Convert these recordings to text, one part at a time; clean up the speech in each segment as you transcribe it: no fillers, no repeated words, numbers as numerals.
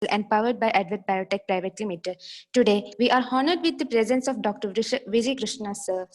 and powered by Advent Biotech Private Limited. Today, we are honored with the presence of Dr. Vijay Krishna, sir.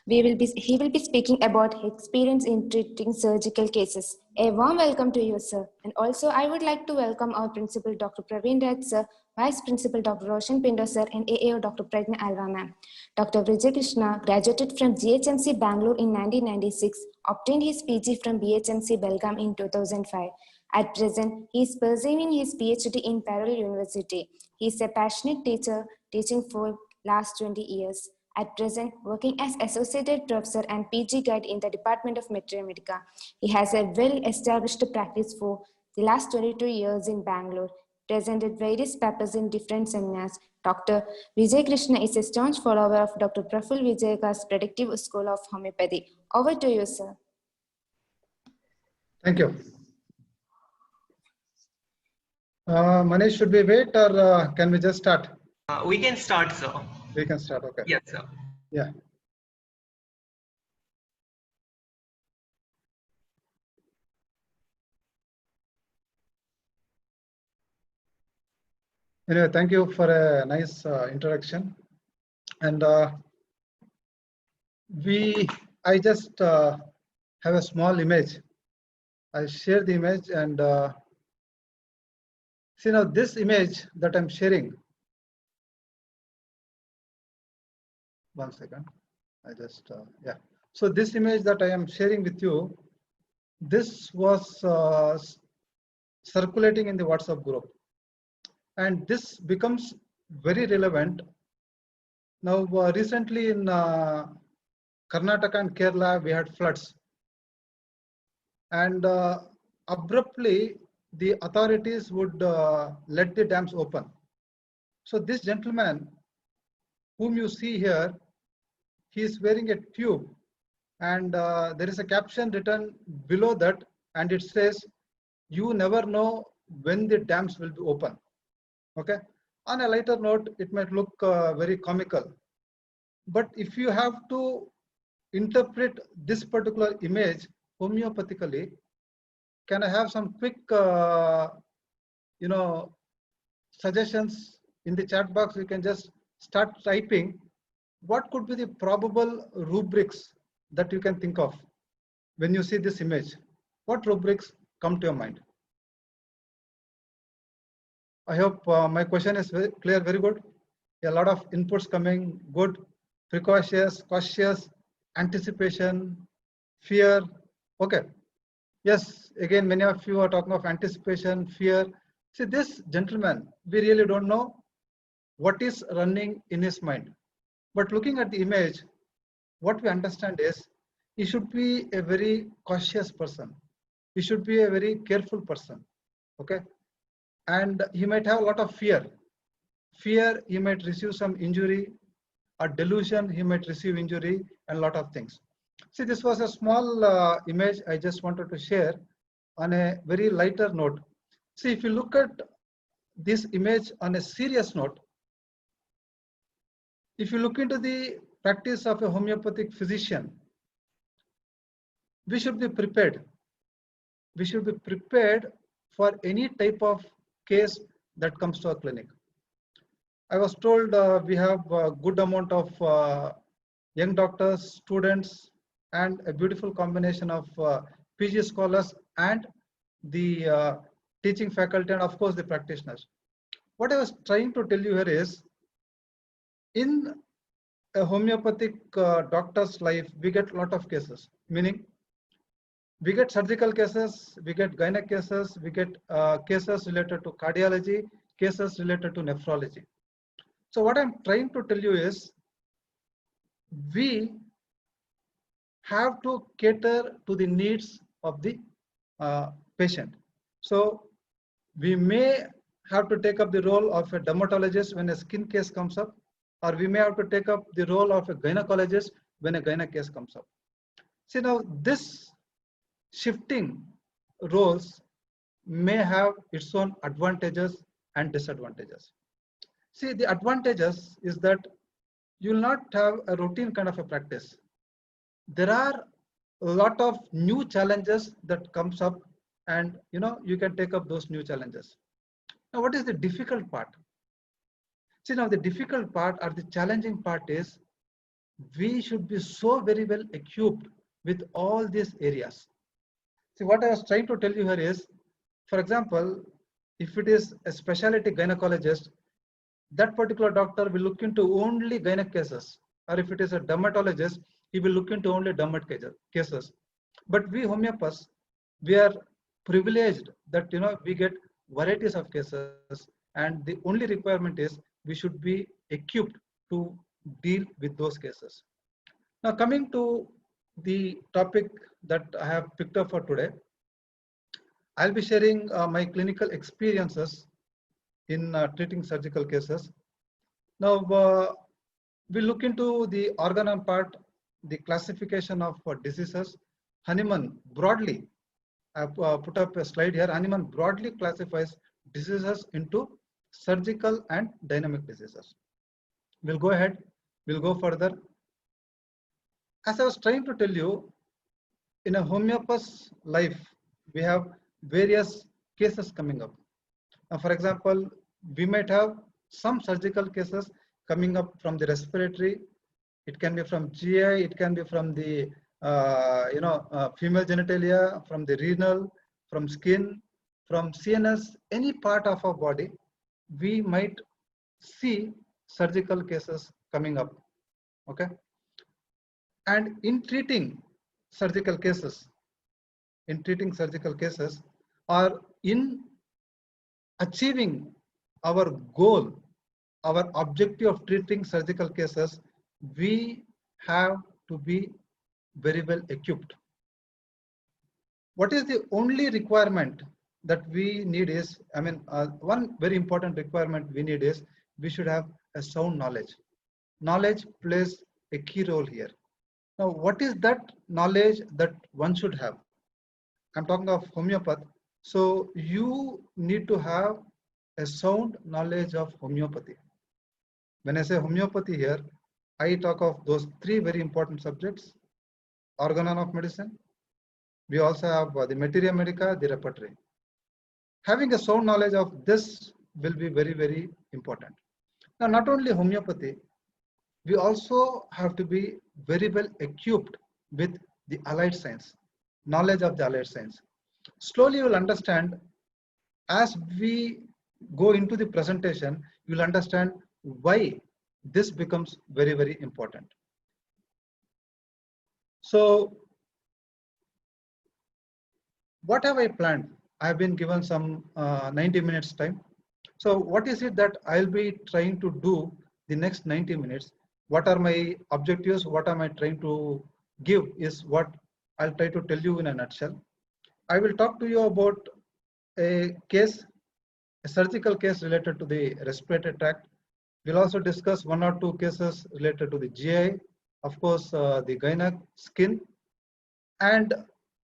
He will be speaking about his experience in treating surgical cases. A warm welcome to you, sir. And also, I would like to welcome our principal, Dr. Praveen Raj, sir, Vice Principal, Dr. Roshan Pindo, sir, and AAO, Dr. Pragna Alva, ma'am. Dr. Vijay Krishna graduated from GHMC Bangalore in 1996, obtained his PG from BHMC Belgaum in 2005. At present, he is pursuing his PhD in Parallel University. He is a passionate teacher, teaching for last 20 years. At present, working as Associate Professor and PG Guide in the Department of Medica. He has a well-established practice for the last 22 years in Bangalore, presented various papers in different seminars. Dr. Vijay Krishna is a staunch follower of Dr. Praful Vijayaka's Predictive School of Homeopathy. Over to you, sir. Thank you. Manish, should we wait or can we just start? We can start, sir. We can start, okay. Yes, sir. Yeah. Anyway, thank you for a nice introduction. And I just have a small image. I share the image and see now this image that I'm sharing. One second. I just, yeah. So this image that I am sharing with you, this was circulating in the WhatsApp group. And this becomes very relevant. Now, recently in Karnataka and Kerala, we had floods. And abruptly, the authorities would let the dams open. So this gentleman, whom you see here, he is wearing a tube. And there is a caption written below that, and it says, "You never know when the dams will be open." Okay. On a lighter note, it might look very comical. But if you have to interpret this particular image homeopathically, can I have some quick, suggestions in the chat box? You can just start typing. What could be the probable rubrics that you can think of when you see this image? What rubrics come to your mind? I hope my question is very clear, very good. A lot of inputs coming, good, precautious, cautious, anticipation, fear. Okay. Yes, again, many of you are talking of anticipation, fear. See, this gentleman, we really don't know what is running in his mind. But looking at the image, what we understand is he should be a very cautious person. He should be a very careful person. Okay. And he might have a lot of fear. Fear, he might receive some injury, or delusion, he might receive injury, and a lot of things. See, this was a small image I just wanted to share on a very lighter note. See, if you look at this image on a serious note, if you look into the practice of a homeopathic physician, we should be prepared. We should be prepared for any type of case that comes to our clinic. I was told we have a good amount of young doctors, students, and a beautiful combination of PG scholars and the teaching faculty, and of course the practitioners. What I was trying to tell you here is, in a homeopathic doctor's life, we get a lot of cases, meaning we get surgical cases, we get gynec cases, we get cases related to cardiology, cases related to nephrology. So what I'm trying to tell you is, we have to cater to the needs of the patient. So we may have to take up the role of a dermatologist when a skin case comes up, or we may have to take up the role of a gynecologist when a gynec case comes up. See, now this shifting roles may have its own advantages and disadvantages. See, the advantages is that you will not have a routine kind of a practice. There are a lot of new challenges that comes up, and you can take up those new challenges. Now, what is the difficult part? See, now the difficult part or the challenging part is we should be so very well equipped with all these areas. See, what I was trying to tell you here is, for example, if it is a specialty gynecologist, that particular doctor will look into only gynec cases. Or if it is a dermatologist, he will look into only dermat cases. But we homeopaths, we are privileged that we get varieties of cases, and the only requirement is we should be equipped to deal with those cases. Now, coming to the topic that I have picked up for today, I'll be sharing my clinical experiences in treating surgical cases. Now, we look into the organon part, the classification of diseases. Hahnemann broadly, I've put up a slide here. Hahnemann broadly classifies diseases into surgical and dynamic diseases. We'll go ahead, we'll go further. As I was trying to tell you, in a homeopath's life, we have various cases coming up. Now, for example, we might have some surgical cases coming up from the respiratory. It can be from GI, it can be from the female genitalia, from the renal, from skin, from CNS, any part of our body, we might see surgical cases coming up. Okay. And in treating surgical cases, or in achieving our goal, our objective of treating surgical cases, we have to be very well equipped. What is the only requirement that we need is, one very important requirement we need is we should have a sound knowledge. Knowledge plays a key role here. Now, what is that knowledge that one should have? I'm talking of homeopath. So you need to have a sound knowledge of homeopathy. When I say homeopathy here, I talk of those three very important subjects: organon of medicine. We also have the materia medica, the repertory. Having a sound knowledge of this will be very, very important. Now, not only homeopathy, we also have to be very well equipped with the allied science, knowledge of the allied science. Slowly you will understand, as we go into the presentation, you will understand why this becomes very, very important. So, what have I planned? I have been given some 90 minutes time. So what is it that I'll be trying to do the next 90 minutes? What are my objectives? What am I trying to give is what I'll try to tell you in a nutshell. I will talk to you about a case, a surgical case related to the respiratory tract. We'll also discuss one or two cases related to the GI, of course, the gynec, skin, and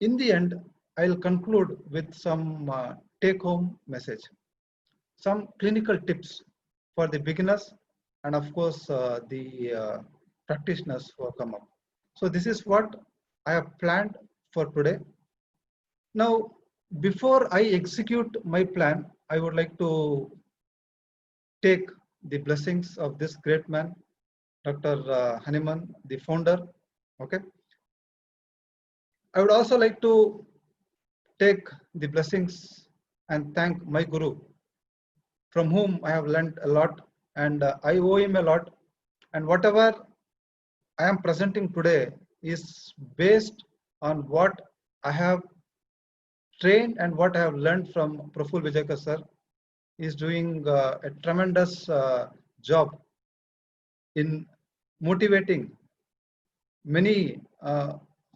in the end, I'll conclude with some take-home message, some clinical tips for the beginners, and of course the practitioners who have come up. So this is what I have planned for today. Now, before I execute my plan, I would like to take the blessings of this great man, Dr. Hahnemann, the founder. Okay. I would also like to take the blessings and thank my guru, from whom I have learned a lot, and I owe him a lot. And whatever I am presenting today is based on what I have trained and what I have learned from Praful Vijaykar sir. He is doing a tremendous job in motivating many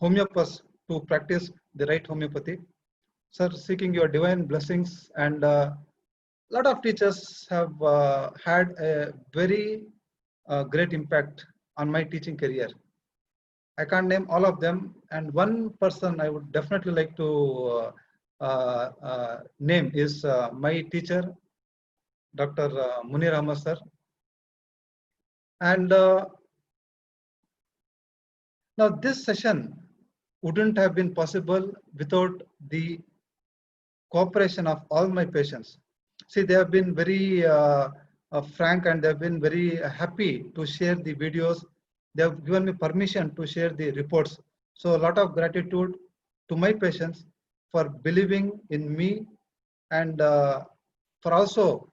homeopaths to practice the right homeopathy. Sir, seeking your divine blessings, and a lot of teachers have had a very great impact on my teaching career. I can't name all of them, and one person I would definitely like to name is my teacher, Dr. Munir Ahmad sir. And now this session wouldn't have been possible without the cooperation of all my patients. See, they have been very frank, and they have been very happy to share the videos. They have given me permission to share the reports. So a lot of gratitude to my patients for believing in me, and for also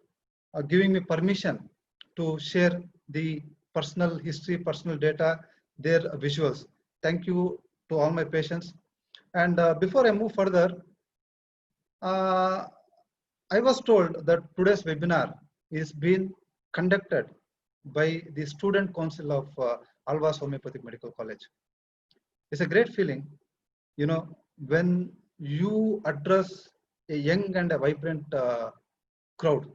giving me permission to share the personal history, personal data, their visuals. Thank you to all my patients. And before I move further, uh, I was told that today's webinar is being conducted by the Student Council of Alvas Homeopathic Medical College. It's a great feeling, you know, when you address a young and a vibrant crowd.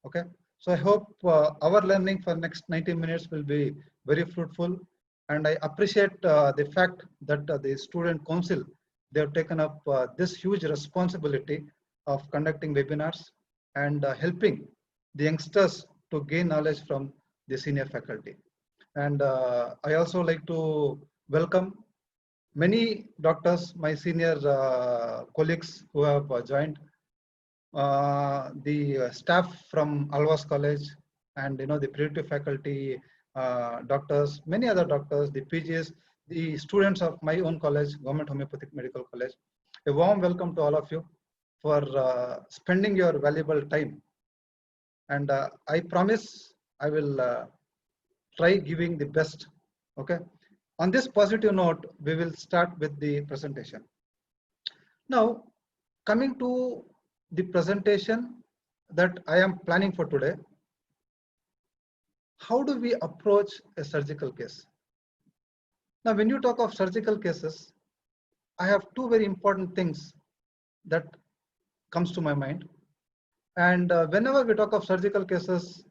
Okay, so I hope our learning for next 90 minutes will be very fruitful, and I appreciate the fact that the Student Council, they have taken up this huge responsibility of conducting webinars and helping the youngsters to gain knowledge from the senior faculty. And I also like to welcome many doctors, my senior colleagues who have joined, the staff from Alvas College, and the predictive faculty, doctors, many other doctors, the PGs, the students of my own college, Government Homeopathic Medical College. A warm welcome to all of you for spending your valuable time. And I promise I will try giving the best. Okay. On this positive note, we will start with the presentation. Now, coming to the presentation that I am planning for today, how do we approach a surgical case? Now, when you talk of surgical cases, I have two very important things that comes to my mind. And whenever we talk of surgical cases,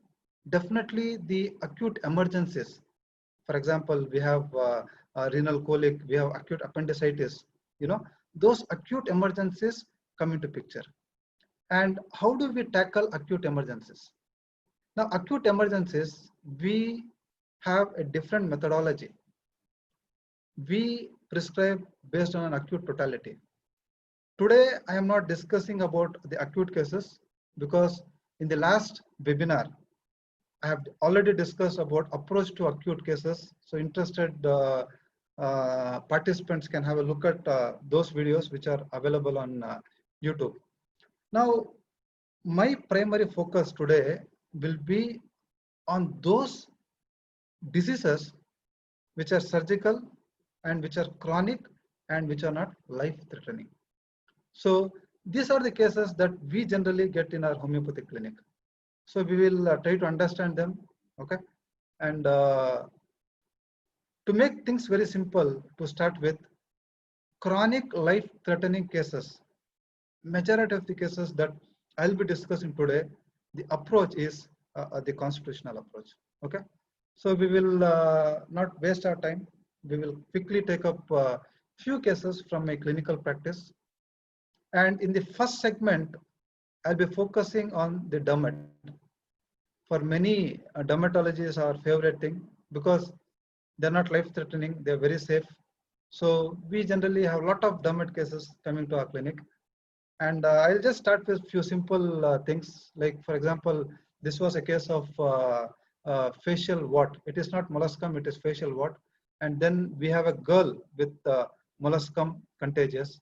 definitely the acute emergencies. For example, we have renal colic, we have acute appendicitis, those acute emergencies come into picture. And how do we tackle acute emergencies? Now, acute emergencies, we have a different methodology. We prescribe based on an acute totality. Today, I am not discussing about the acute cases because in the last webinar, I have already discussed about approach to acute cases. So interested participants can have a look at those videos which are available on YouTube. Now, my primary focus today will be on those diseases which are surgical and which are chronic and which are not life-threatening. So these are the cases that we generally get in our homeopathic clinic. So we will try to understand them, okay? And to make things very simple, to start with, chronic life-threatening cases, majority of the cases that I'll be discussing today, the approach is the constitutional approach, okay? So we will not waste our time. We will quickly take up few cases from my clinical practice. And in the first segment, I'll be focusing on the dermat. For many, dermatology is our favorite thing because they're not life-threatening, they're very safe. So we generally have a lot of dermat cases coming to our clinic. And I'll just start with a few simple things. Like, for example, this was a case of facial wart. It is not molluscum, it is facial wart. And then we have a girl with molluscum contagious.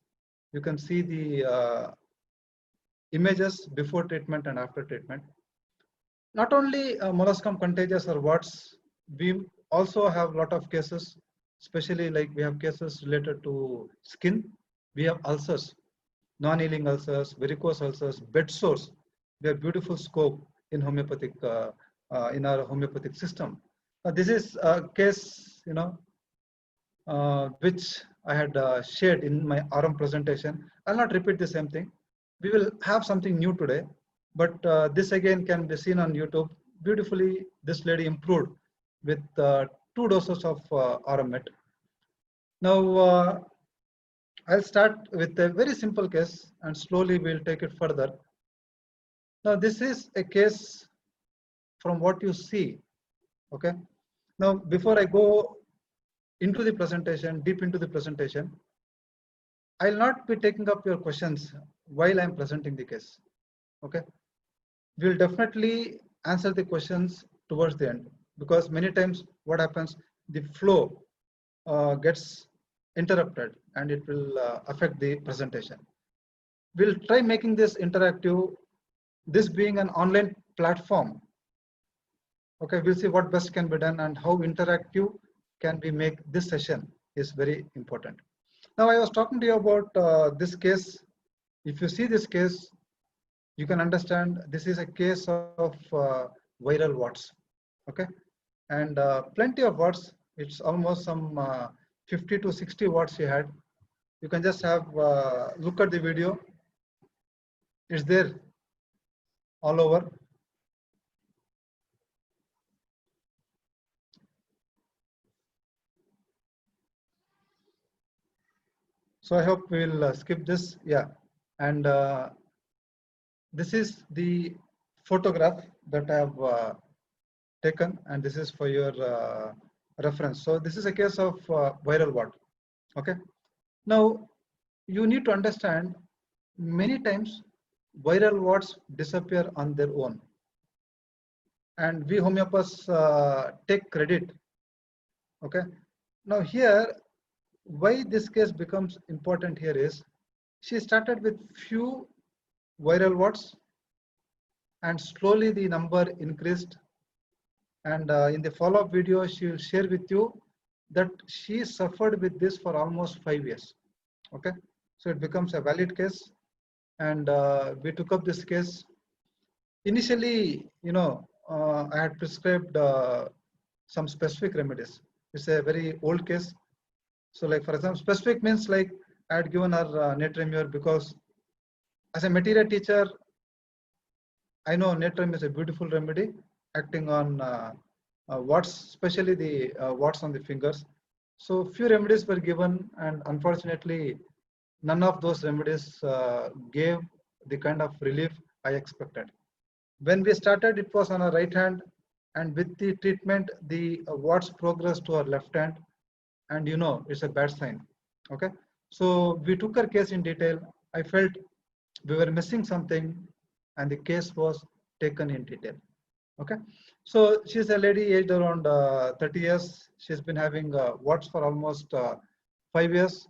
You can see the images before treatment and after treatment. Not only molluscum contagious or warts, we also have a lot of cases, especially like we have cases related to skin. We have ulcers, non-healing ulcers, varicose ulcers, bed sores. They are beautiful scope in homeopathic, in our homeopathic system. This is a case, which I had shared in my RM presentation. I'll not repeat the same thing. We will have something new today, but this again can be seen on YouTube. Beautifully, this lady improved with 2 doses of RMET. Now, I'll start with a very simple case and slowly we'll take it further. Now, this is a case from what you see, okay? Now, before I go into the presentation, deep into the presentation, I'll not be taking up your questions while I'm presenting the case, okay? we'll definitely answer the questions towards the end, because many times what happens, the flow gets interrupted and it will affect the presentation. We'll try making this interactive, this being an online platform. Okay, we'll see what best can be done and how interactive can we make this session is very important. Now, I was talking to you about this case. If you see this case, you can understand this is a case of viral warts. Okay, and plenty of warts. It's almost some 50 to 60 warts he had. You can just have look at the video. It's there all over. So I hope we'll skip this. Yeah, and this is the photograph that I have taken, and this is for your reference. So this is a case of viral wart. Okay. Now you need to understand, many times viral warts disappear on their own, and we homeopaths take credit. Okay. Now here, why this case becomes important here is, she started with few viral warts and slowly the number increased, and in the follow-up video she will share with you that she suffered with this for almost 5 years. Okay, so it becomes a valid case, and we took up this case. Initially, I had prescribed some specific remedies. It's a very old case. So like, for example, specific means like I had given her Natremure because as a material teacher, I know Natrem is a beautiful remedy acting on warts, especially the warts on the fingers. So few remedies were given, and unfortunately, none of those remedies gave the kind of relief I expected. When we started, it was on our right hand, and with the treatment, the warts progressed to our left hand, and it's a bad sign. Okay, so we took her case in detail. I felt we were missing something, and the case was taken in detail. Okay, so she's a lady aged around 30 years. She's been having warts for almost 5 years.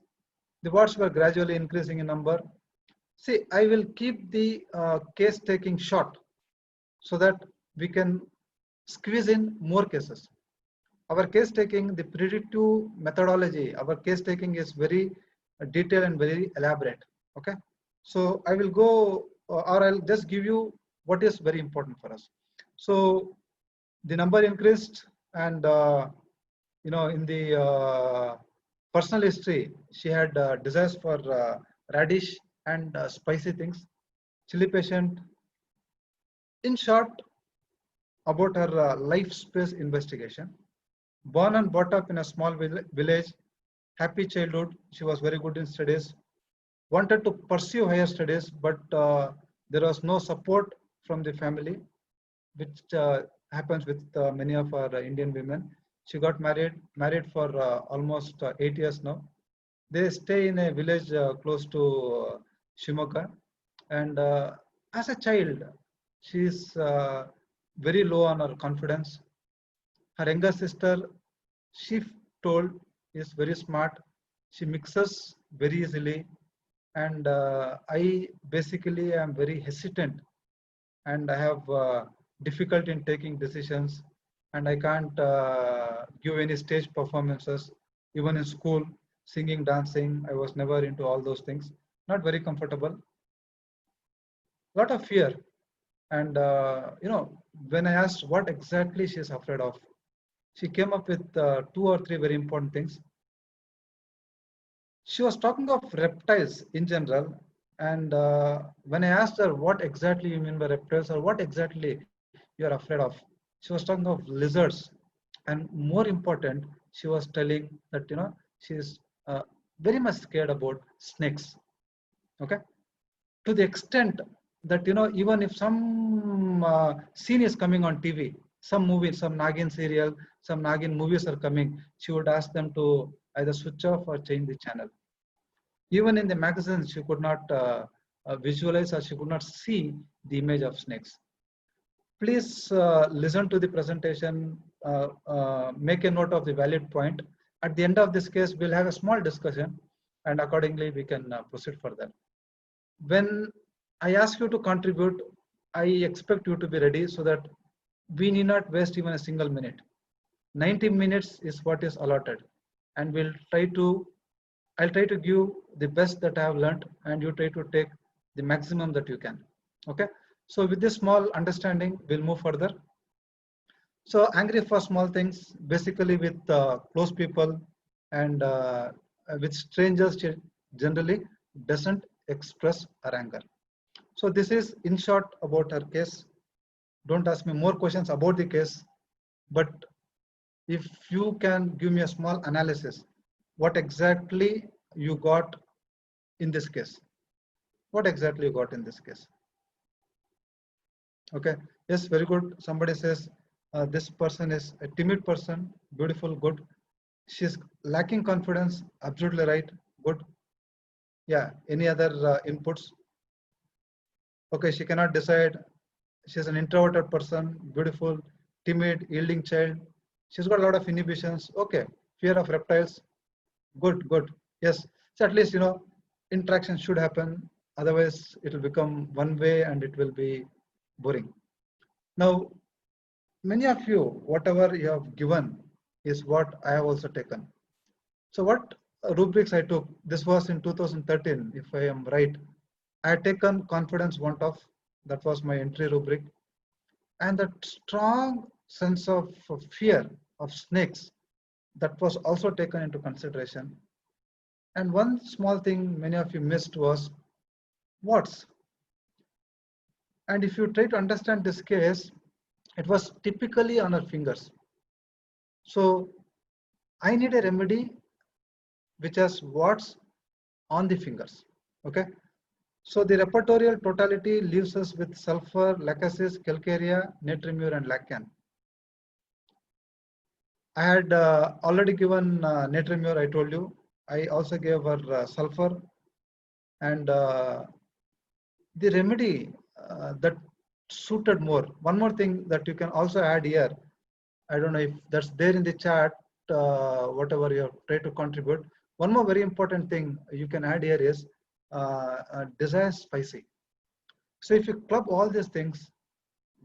The warts were gradually increasing in number. See, I will keep the case taking short so that we can squeeze in more cases. Our case taking, the predictive methodology, our case taking is very detailed and very elaborate. Okay, so I will go, or I'll just give you what is very important for us. So the number increased, and in the personal history, she had desires for radish and spicy things, chili patient. In short, about her life space investigation. Born and brought up in a small village, happy childhood. She was very good in studies. Wanted to pursue higher studies, but there was no support from the family, which happens with many of our Indian women. She got married for almost 8 years now. They stay in a village close to Shimoga, and as a child, she is very low on her confidence. Her younger sister, she told, is very smart. She mixes very easily, and I basically am very hesitant, and I have difficulty in taking decisions, and I can't give any stage performances. Even in school, singing, dancing, I was never into all those things. Not very comfortable. Lot of fear, and when I asked what exactly she is afraid of, she came up with 2 or 3 very important things. She was talking of reptiles in general, and when I asked her what exactly you mean by reptiles, or what exactly you are afraid of, she was talking of lizards, and more important, she was telling that she is very much scared about snakes. Okay, to the extent that even if some scene is coming on TV, some movie, some Nagin serial, some Nagin movies are coming, she would ask them to either switch off or change the channel. Even in the magazines, she could not visualize, or she could not see the image of snakes. Please listen to the presentation, make a note of the valid point. At the end of this case, we'll have a small discussion, and accordingly we can proceed further. When I ask you to contribute, I expect you to be ready so that we need not waste even a single minute. 90 minutes is what is allotted, and I'll try to give the best that I have learned, and you try to take the maximum that you can. Okay. So with this small understanding, we'll move further. So angry for small things, basically with close people and with strangers generally doesn't express our anger. So this is in short about her case. Don't ask me more questions about the case, but if you can give me a small analysis, what exactly you got in this case? What exactly you got in this case? Okay, yes, very good. Somebody says this person is a timid person, beautiful, good. She's lacking confidence, absolutely right, good. Yeah, any other inputs? Okay, she cannot decide. She's an introverted person, beautiful, timid, yielding child. She's got a lot of inhibitions. Okay, fear of reptiles, good, good. Yes, so at least, interaction should happen. Otherwise, it will become one way and it will be boring. Now, many of you, whatever you have given is what I have also taken. So what rubrics I took, this was in 2013, if I am right. I had taken confidence want of, that was my entry rubric. And that strong sense of fear of snakes, that was also taken into consideration. And one small thing many of you missed was warts. And if you try to understand this case, it was typically on her fingers. So I need a remedy which has warts on the fingers. Okay. So the repertorial totality leaves us with sulfur, lachesis, calcarea, natriumur, and laccan. I had already given natriumur, I told you. I also gave her sulfur, and the remedy that suited more. One more thing that you can also add here, I don't know if that's there in the chat, whatever you have tried to contribute. One more very important thing you can add here is desire spicy. So if you club all these things,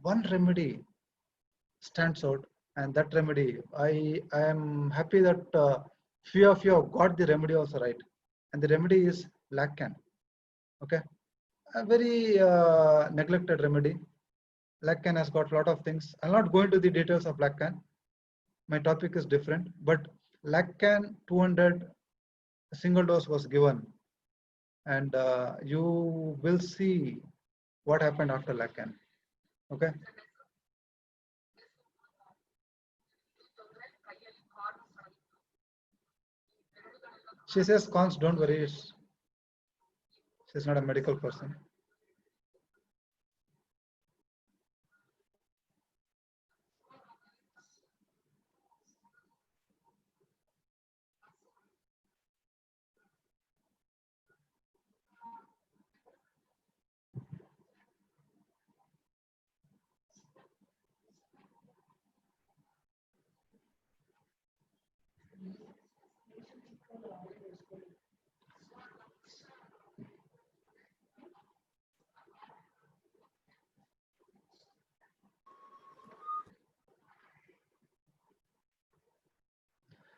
one remedy stands out, and that remedy, I am happy that few of you have got the remedy also right, and the remedy is laccan. Okay, a very neglected remedy. Laccan has got a lot of things. I'll not go into the details of laccan. My topic is different, but laccan 200 single dose was given, and you will see what happened after laccan. Okay. She says cons, don't worry. She's not a medical person.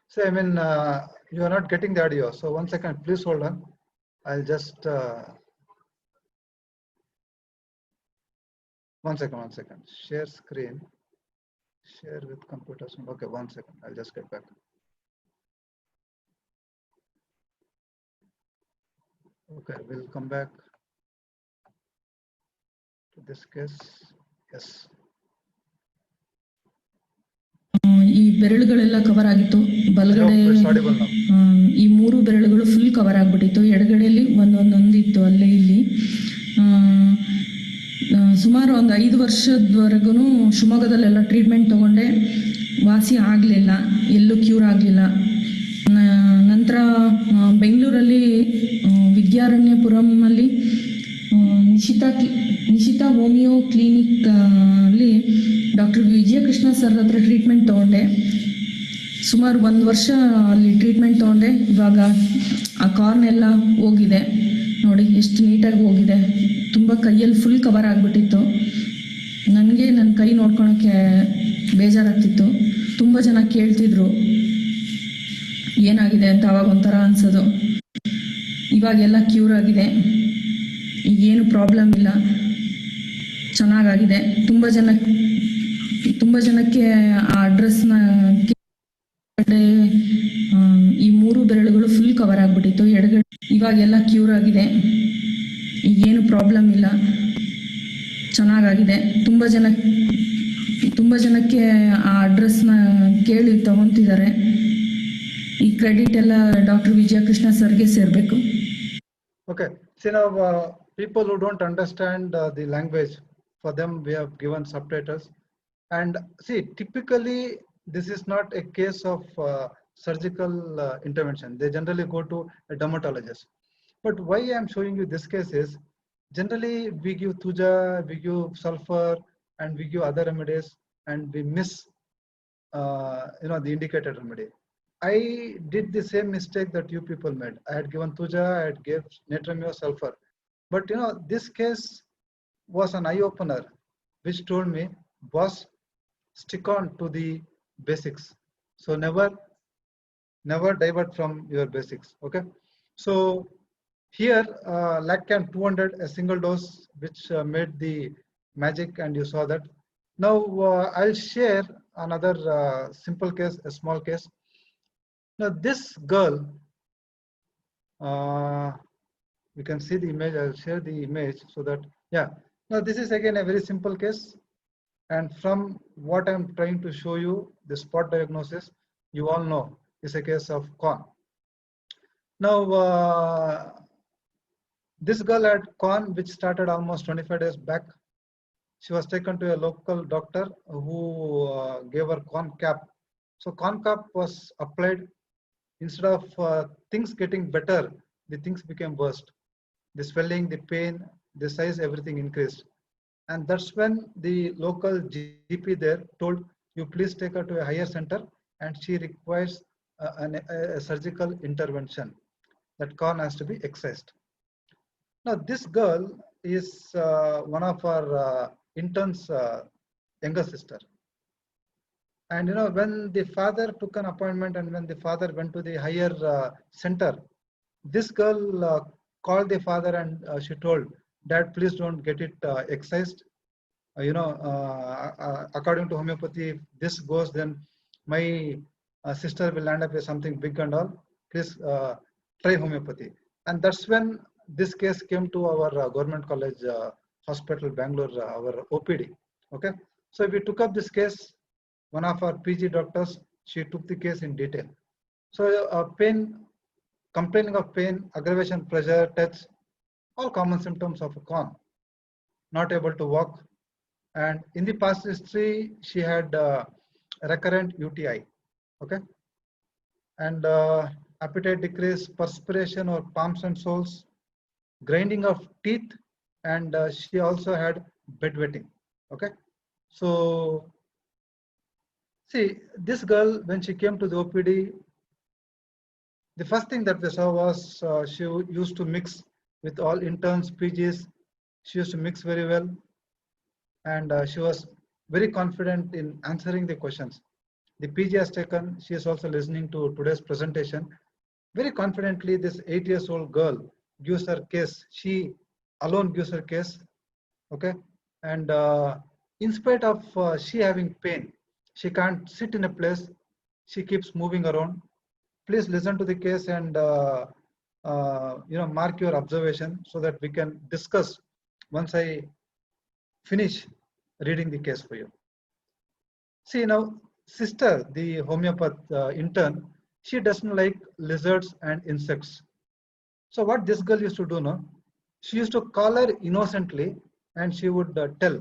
So I mean, you are not getting the audio. So 1 second, please hold on. I'll just 1 second, 1 second. Share screen. Share with computers. Okay, 1 second. I'll just get back. Okay, we'll come back to this case. Yes. ಈ ಬೆರಳುಗಳೆಲ್ಲ cover ಆಗಿತ್ತು. ಬಲಗಡೆ ಈ 3 ಬೆರಳುಗಳು full cover ಆಗ್ಬಿಟ್ಟಿತ್ತು. ಎಡಗಡೆಯಲ್ಲಿ ಒಂದೊಂದಿತ್ತು ಅಲ್ಲೇ ಇಲ್ಲಿ. ಸುಮಾರು ಒಂದು 5 ವರ್ಷದವರೆಗೂ ಶಿವಮೊಗ್ಗದಲ್ಲೆಲ್ಲ ಟ್ರೀಟ್ಮೆಂಟ್ ತಗೊಂಡೆ, ವಾಸಿ ಆಗಲಿಲ್ಲ, ಎಲ್ಲೂ ಕ್ಯೂರ್ ಆಗಲಿಲ್ಲ. ನಂತರ ಬೆಂಗಳೂರಲ್ಲಿ ವಿದ್ಯಾರಣ್ಯಪುರಮಲ್ಲಿ ನಿಶಿತಾ ಹೋಮಿಯೋ ಕ್ಲಿನಿಕ್ ಅಲ್ಲಿ ಡಾಕ್ಟರ್ ವಿಜಯಕೃಷ್ಣ ಸರ್ ಹತ್ರ ಟ್ರೀಟ್ಮೆಂಟ್ ತೊಗೊಂಡೆ. ಸುಮಾರು 1 ವರ್ಷ ಅಲ್ಲಿ ಟ್ರೀಟ್ಮೆಂಟ್ ತೊಗೊಂಡೆ. ಇವಾಗ ಆ ಕಾರ್ನ್ ಎಲ್ಲ ಹೋಗಿದೆ ನೋಡಿ, ಎಷ್ಟು ನೀಟಾಗಿ ಹೋಗಿದೆ. ತುಂಬ ಕೈಯಲ್ಲಿ ಫುಲ್ ಕವರ್ ಆಗಿಬಿಟ್ಟಿತ್ತು. ನನಗೆ ನನ್ನ ಕೈ ನೋಡ್ಕೊಳಕ್ಕೆ ಬೇಜಾರಾಗ್ತಿತ್ತು. ತುಂಬ ಜನ ಕೇಳ್ತಿದ್ರು ಏನಾಗಿದೆ ಅಂತ. ಅವಾಗ ಒಂಥರ ಅನ್ಸೋದು. ಇವಾಗೆಲ್ಲ ಕ್ಯೂರ್ ಆಗಿದೆ, ಈಗೇನು ಪ್ರಾಬ್ಲಮ್ ಇಲ್ಲ, ಚೆನ್ನಾಗಾಗಿದೆ. ತುಂಬ ಜನಕ್ಕೆ ಆ ಅಡ್ರೆಸ್ನ ಈ 3 ಬೆರಳುಗಳು ಫುಲ್ ಕವರ್ ಆಗಿಬಿಟ್ಟಿತ್ತು. ಎಡಗಡೆ ಇವಾಗೆಲ್ಲ ಕ್ಯೂರ್ ಆಗಿದೆ, ಈಗೇನು ಪ್ರಾಬ್ಲಮ್ ಇಲ್ಲ, ಚೆನ್ನಾಗಾಗಿದೆ. ತುಂಬ ಜನಕ್ಕೆ ಆ ಅಡ್ರೆಸ್ನ ಕೇಳಿ ತಗೊತಿದ್ದಾರೆ. ಈ ಕ್ರೆಡಿಟ್ ಎಲ್ಲ ಡಾಕ್ಟರ್ ವಿಜಯಕೃಷ್ಣ ಸರ್ಗೆ ಸೇರಬೇಕು. Okay, see now people who don't understand the language, for them we have given subtitles. And see, typically this is not a case of surgical intervention. They generally go to a dermatologist. But why I am showing you this case is, generally we give tuja, we give sulfur, and we give other remedies, and we miss the indicated remedy. I did the same mistake that you people made. I had given tuja, I had given natramyl sulfur. But this case was an eye opener, which told me, boss, stick on to the basics. So never divert from your basics. Okay. So here, Laccan 200, a single dose, which made the magic, and you saw that. Now I'll share another simple case, a small case. Now this girl, you can see the image. I'll share the image so that, yeah. Now this is again a very simple case, and from what I'm trying to show you, the spot diagnosis, you all know, is a case of corn. Now this girl had corn which started almost 25 days back. She was taken to a local doctor who gave her corn cap. So corn cap was applied. Instead of things getting better, the things became worse. The swelling, the pain, the size, everything increased. And that's when the local GP there told, you please take her to a higher center, and she requires a surgical intervention. That corn has to be excised. Now this girl is one of our intern's younger sister. And when the father took an appointment, and when the father went to the higher center, this girl called the father, and she told, Dad, please don't get it excised. According to homeopathy, if this goes, then my sister will end up with something big and all. Please try homeopathy. And that's when this case came to our government college hospital, Bangalore, our OPD. Okay. So we took up this case. One of our PG doctors, she took the case in detail. So pain, complaining of pain, aggravation, pressure, touch, all common symptoms of a corn. Not able to walk. And in the past history, she had recurrent UTI. Okay. And appetite decrease, perspiration or palms and soles, grinding of teeth, and she also had bedwetting. Okay. So see, this girl, when she came to the OPD, the first thing that we saw was she used to mix with all interns, PGs. She used to mix very well, and she was very confident in answering the questions. The PG has taken, she is also listening to today's presentation. Very confidently, this 8-year-old girl gives her case. She alone gives her case. Okay. And in spite of she having pain, she can't sit in a place. She keeps moving around. Please listen to the case and mark your observation so that we can discuss once I finish reading the case for you. See now, sister, the homeopath intern, she doesn't like lizards and insects. So what this girl used to do now, she used to call her innocently, and she would tell,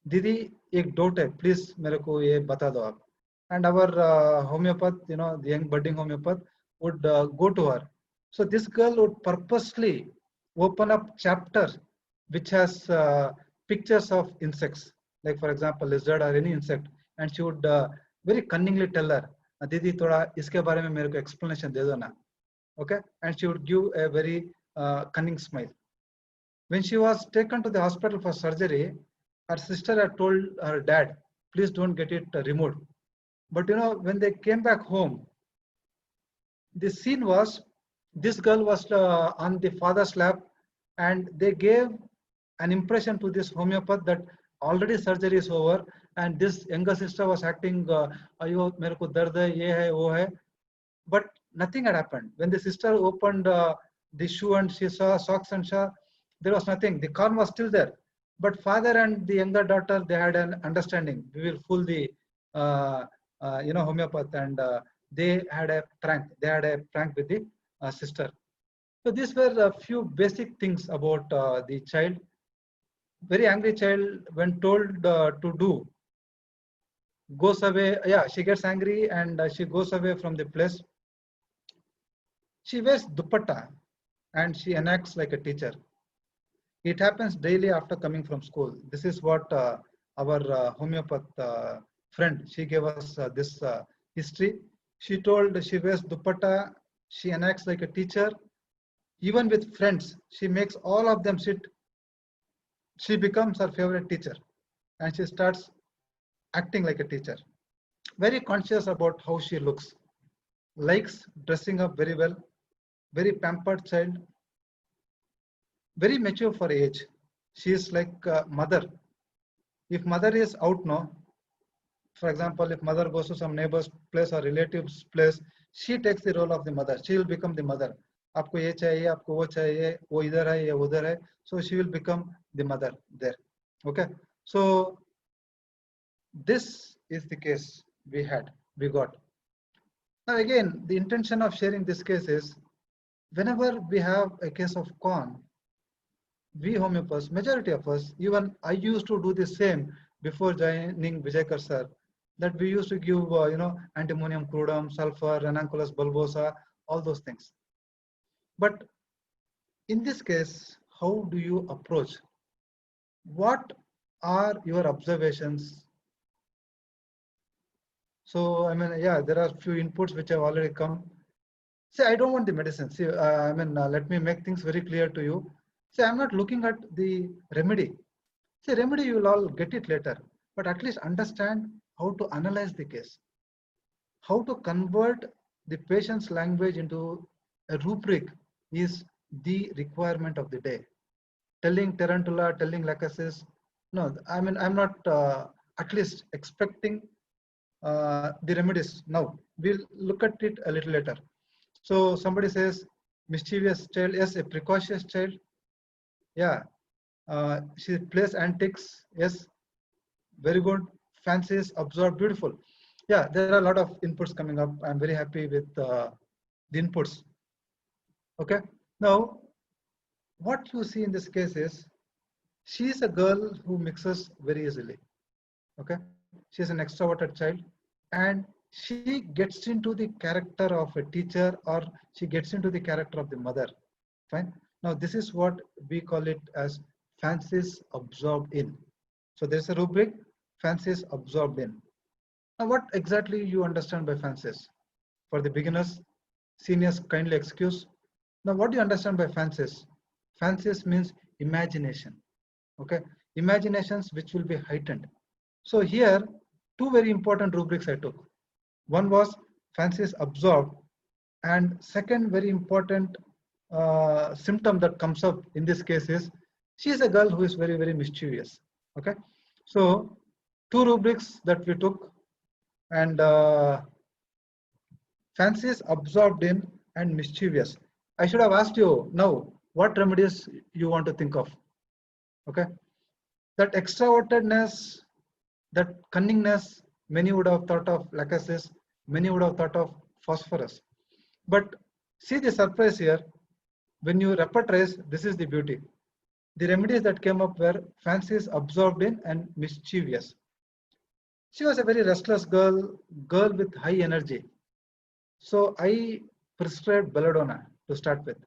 Didi, ek doubt hai, please mere ko ye bata do aap. And our homeopath, the young budding homeopath, would go to her. So this girl would purposely open up chapters which has pictures of insects. like for example lizard or any insect, and she would very cunningly tell her, Didi, thoda iske bare mein mere ko explanation de do na. Okay, and she would give a very cunning smile. When she was taken to the hospital for surgery, her sister had told her dad, please don't get it removed. But you know, when they came back home, the scene was this girl was on the father's lap, and they gave an impression to this homeopath that already surgery is over, and this younger sister was acting, ayo mere ko dard hai, ye hai, wo hai. But nothing had happened. When the sister opened the shoe and she saw socks and saw, there was nothing. The corn was still there. But father and the younger daughter, they had an understanding. We will fool the homeopath, and they had a prank. They had a prank with the sister. So these were a few basic things about the child. Very angry child, when told to do, goes away. Yeah, she gets angry and she goes away from the place. She wears dupatta and she enacts like a teacher. It happens daily after coming from school. This is what our homeopath friend, she gave us this history. She told she wears dupatta, she enacts like a teacher. Even with friends, she makes all of them sit. She becomes her favorite teacher and she starts acting like a teacher. Very conscious about how she looks. Likes dressing up very well. Very pampered child. Very mature for age. She is like a mother. If mother is out now, for example, if mother goes to some neighbor's place or relative's place, she takes the role of the mother. She will become the mother. आपको ये चाहिए, आपको वो चाहिए, वो इधर है, ये उधर है. So she will become the mother there. Okay. So this is the case we got. Now again, the intention of sharing this case is, whenever we have a case of corn, we homeopaths, majority of us, even I used to do the same before joining Vijaykar sir, that we used to give, antimonium crudum, sulfur, ranunculus bulbosa, all those things. But in this case, how do you approach? What are your observations? So, I mean, yeah, there are few inputs which have already come. See, I don't want the medicine. See, let me make things very clear to you. See, I'm not looking at the remedy. See, remedy, you will all get it later, but at least understand how to analyze the case, how to convert the patient's language into a rubric is the requirement of the day. Telling tarantula, telling lachesis, no, I mean, I'm not at least expecting the remedies now. We'll look at it a little later. So somebody says, mischievous child, yes, a precocious child. Yeah, she plays antics, yes, very good. Fancies, absorb, beautiful. Yeah, there are a lot of inputs coming up. I'm very happy with the inputs. Okay, now what you see in this case is, she is a girl who mixes very easily. Okay, she is an extroverted child, and she gets into the character of a teacher, or she gets into the character of the mother. Fine. Now this is what we call it as fancies absorbed in. So there's a rubric, fancies absorbed in. Now what exactly you understand by fancies? For the beginners, seniors, kindly excuse. Now what do you understand by fancies? Fancies means imagination. Okay, imaginations which will be heightened. So here, two very important rubrics I took. One was fancies absorbed, and second very important symptom that comes up in this case is, she is a girl who is very, very mischievous. Okay, so two rubrics that we took, and fancies absorbed in and mischievous. I should have asked you now what remedies you want to think of. Okay, that extrovertedness, that cunningness, many would have thought of lachesis, many would have thought of phosphorus. But see the surprise here, when you repertorize, this is the beauty. The remedies that came up were fancies absorbed in and mischievous. She was a very restless girl with high energy. So I prescribed belladonna to start with.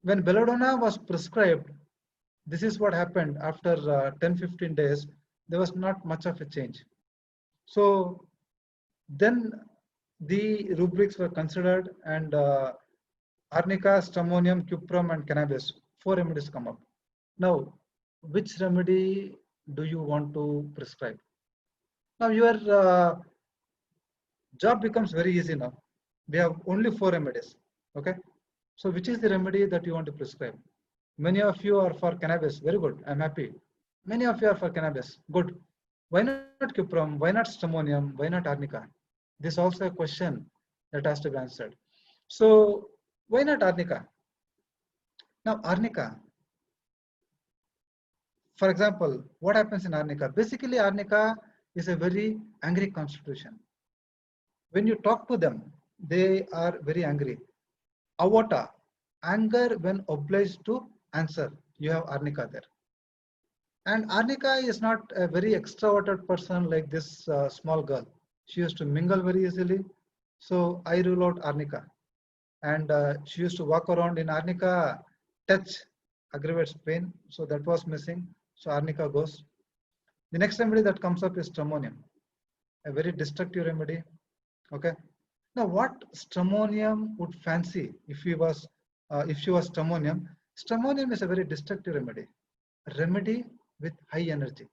When belladonna was prescribed, this is what happened after 10-15 days. there was not much of a change. So then the rubrics were considered, and arnica, stramonium, cuprum, and cannabis, 4 remedies come up. Now, which remedy do you want to prescribe? Now your job becomes very easy now. We have only 4 remedies. Okay. So which is the remedy that you want to prescribe? Many of you are for cannabis. Very good. I'm happy. Many of you are for cannabis. Good. Why not cuprum? Why not stramonium? Why not arnica? This is also a question that has to be answered. So why not arnica? Now arnica, for example, what happens in arnica? Basically, arnica is a very angry constitution. When you talk to them, they are very angry. Avota, anger when obliged to answer. You have arnica there. And arnica is not a very extroverted person like this small girl. She used to mingle very easily. So I rule out arnica. And she used to walk around in arnica, touch aggravates pain. So that was missing. So arnica goes. The next remedy that comes up is stramonium, a very destructive remedy. Okay. Now, what stramonium would fancy if she was stramonium? Stramonium is a very destructive remedy with high energy.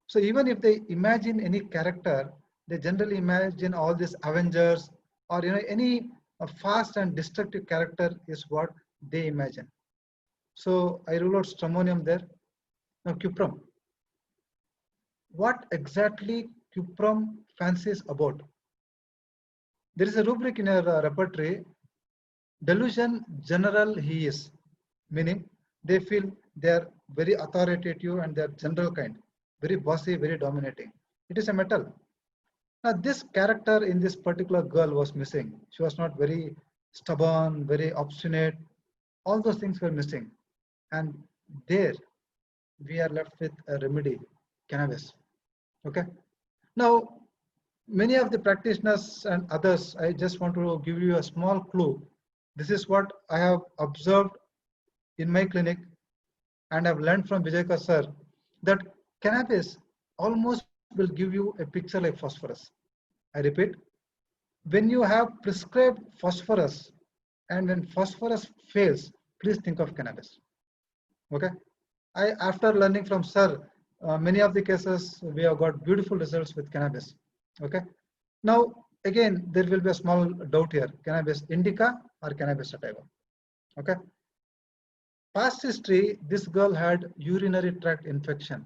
So even if they imagine any character, they generally imagine all these Avengers or any fast and destructive character is what they imagine. So I rule out stramonium there. Now cuprum. What exactly cuprum fancies about? There is a rubric in your repertory, delusion general he is, meaning they feel they are very authoritative and they are general kind, very bossy, very dominating. It is a metal. Now this character in this particular girl was missing. She was not very stubborn, very obstinate. All those things were missing. And there we are left with a remedy, cannabis. Okay. Now, many of the practitioners and others, I just want to give you a small clue. This is what I have observed in my clinic and I've learned from Vijayka sir, that cannabis almost will give you a picture like phosphorus. I repeat, when you have prescribed phosphorus and when phosphorus fails, please think of cannabis. Okay. After learning from sir, many of the cases we have got beautiful results with cannabis. Okay. Now again, there will be a small doubt here: cannabis indica or cannabis sativa. Okay. Past history: this girl had urinary tract infection.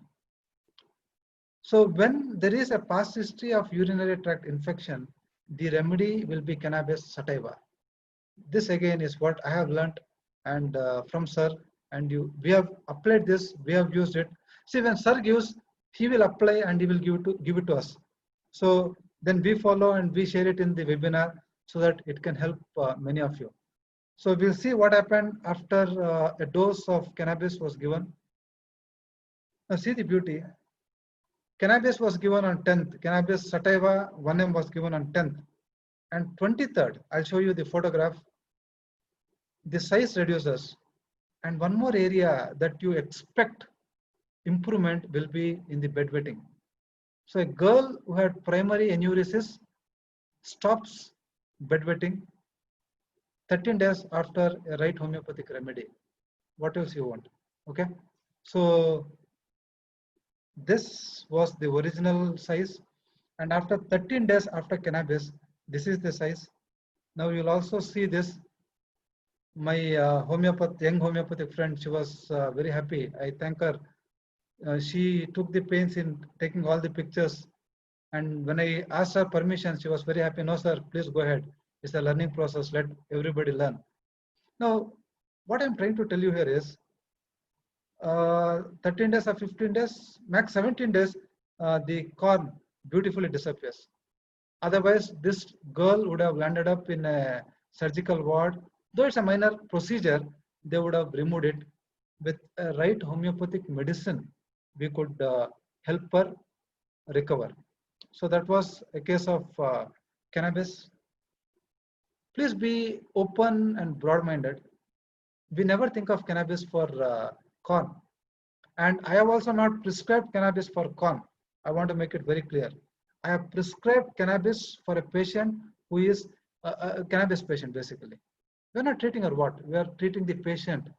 So when there is a past history of urinary tract infection, the remedy will be cannabis sativa. This again is what I have learned and from sir, and we have applied this, we have used it. See, when sir gives, he will apply and he will give it to us. So then we follow and we share it in the webinar so that it can help many of you. So we'll see what happened after a dose of cannabis was given. Now see the beauty. Cannabis was given on 10th. Cannabis sativa 1M was given on 10th. And 23rd, I'll show you the photograph. The size reduces. And one more area that you expect improvement will be in the bedwetting. So a girl who had primary enuresis stops bedwetting 13 days after a right homeopathic remedy. What else you want? Okay. So this was the original size. And after 13 days after cannabis, this is the size. Now you'll also see this. My young homeopathic friend, she was very happy. I thank her. She took the pains in taking all the pictures. And when I asked her permission, she was very happy. No, sir, please go ahead. It's a learning process. Let everybody learn. Now, what I'm trying to tell you here is 13 days or 15 days, max 17 days, the corn beautifully disappears. Otherwise, this girl would have landed up in a surgical ward. Though it's a minor procedure, they would have removed it. With a right homeopathic medicine, we could help her recover. So that was a case of cannabis. Please be open and broad-minded. We never think of cannabis for corn. And I have also not prescribed cannabis for con. I want to make it very clear. I have prescribed cannabis for a patient who is a cannabis patient, basically. We're not treating her what? We are treating the patient.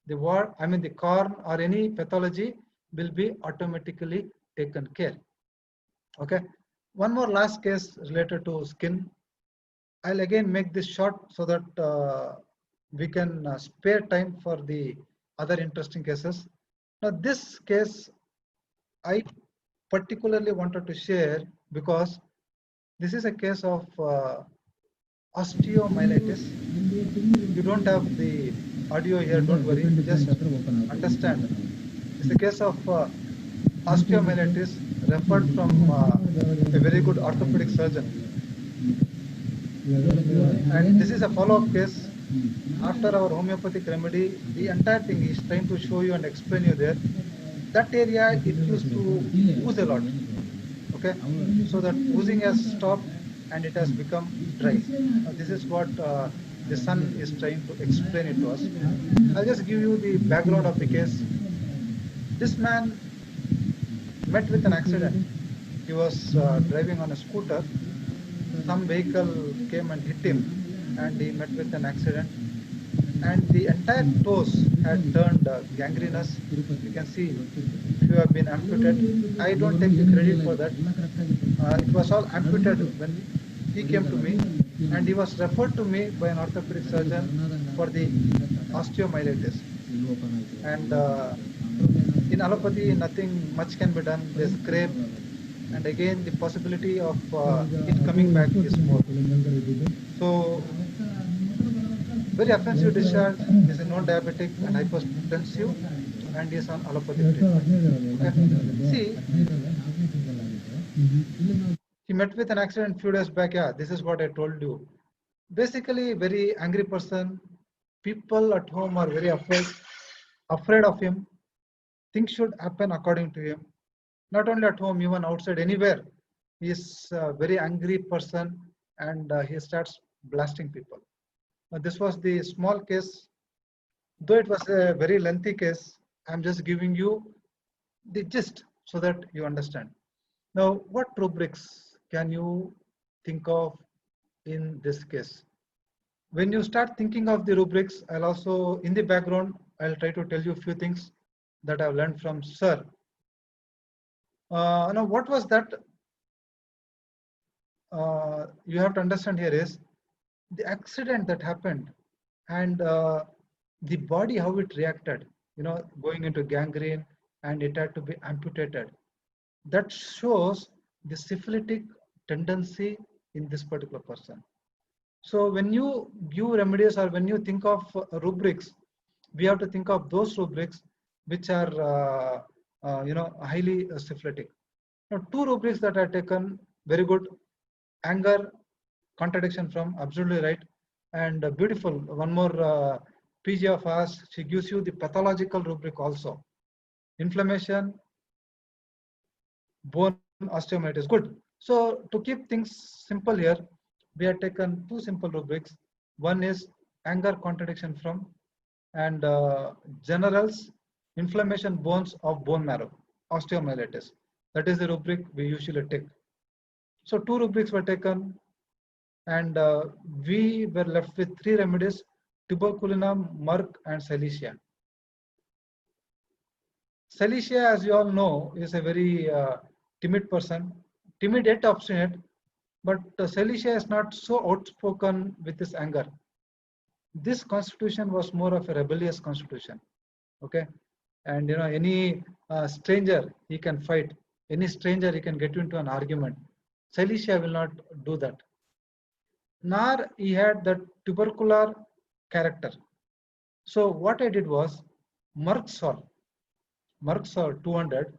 The what, I mean the corn or any pathology will be automatically taken care. Okay. One more last case related to skin. I'll again make this short so that we can spare time for the other interesting cases. Now this case I particularly wanted to share because this is a case of osteomyelitis. You don't have the audio here, don't worry, just understand. It's a case of osteomyelitis referred from a very good orthopedic surgeon. And this is a follow-up case. After our homeopathic remedy, the entire thing is trying to show you and explain you there. That area, it used to ooze a lot. Okay, so that oozing has stopped and it has become dry. This is what the son is trying to explain it to us. I'll just give you the background of the case. This man met with an accident. He was driving on a scooter. Some vehicle came and hit him and he met with an accident. And the entire toes had turned gangrenous. You can see if you have been amputated. I don't take the credit for that. It was all amputated when he came to me, and he was referred to me by an orthopedic surgeon for the osteomyelitis. And in allopathy, nothing much can be done. There's scrape, and again the possibility of it coming back is more. So very offensive discharge, is a non-diabetic and hypertensive, and is on allopathic treatment. Okay. See, he met with an accident few days back. Yeah, this is what I told you. Basically, very angry person. People at home are very afraid of him. Things should happen according to him. Not only at home, even outside, anywhere. He is a very angry person, and he starts blasting people. This was the small case. Though it was a very lengthy case, I'm just giving you the gist so that you understand. Now, what rubrics can you think of in this case? When you start thinking of the rubrics, I'll also, in the background, I'll try to tell you a few things that I've learned from Sir. Now, what was that? You have to understand here is the accident that happened and the body, how it reacted, going into gangrene and it had to be amputated. That shows the syphilitic tendency in this particular person. So when you give remedies or when you think of rubrics, we have to think of those rubrics which are highly syphilitic. Now, two rubrics that are taken very good: anger, contradiction from, absolutely right, and beautiful. One more PG of us, she gives you the pathological rubric also. Inflammation, bone osteomyelitis, good. So to keep things simple here, we have taken two simple rubrics. One is anger, contradiction from, and generals, inflammation, bones of bone marrow, osteomyelitis. That is the rubric we usually take. So two rubrics were taken, and we were left with three remedies: tuberculinum, Merck, and Cilicia. Cilicia, as you all know, is a very timid person, timid yet obstinate, but Cilicia is not so outspoken with his anger. This constitution was more of a rebellious constitution, okay? And any stranger he can fight, any stranger he can get into an argument. Cilicia will not do that. Nor he had that tubercular character. So what I did was Merck Sol 200.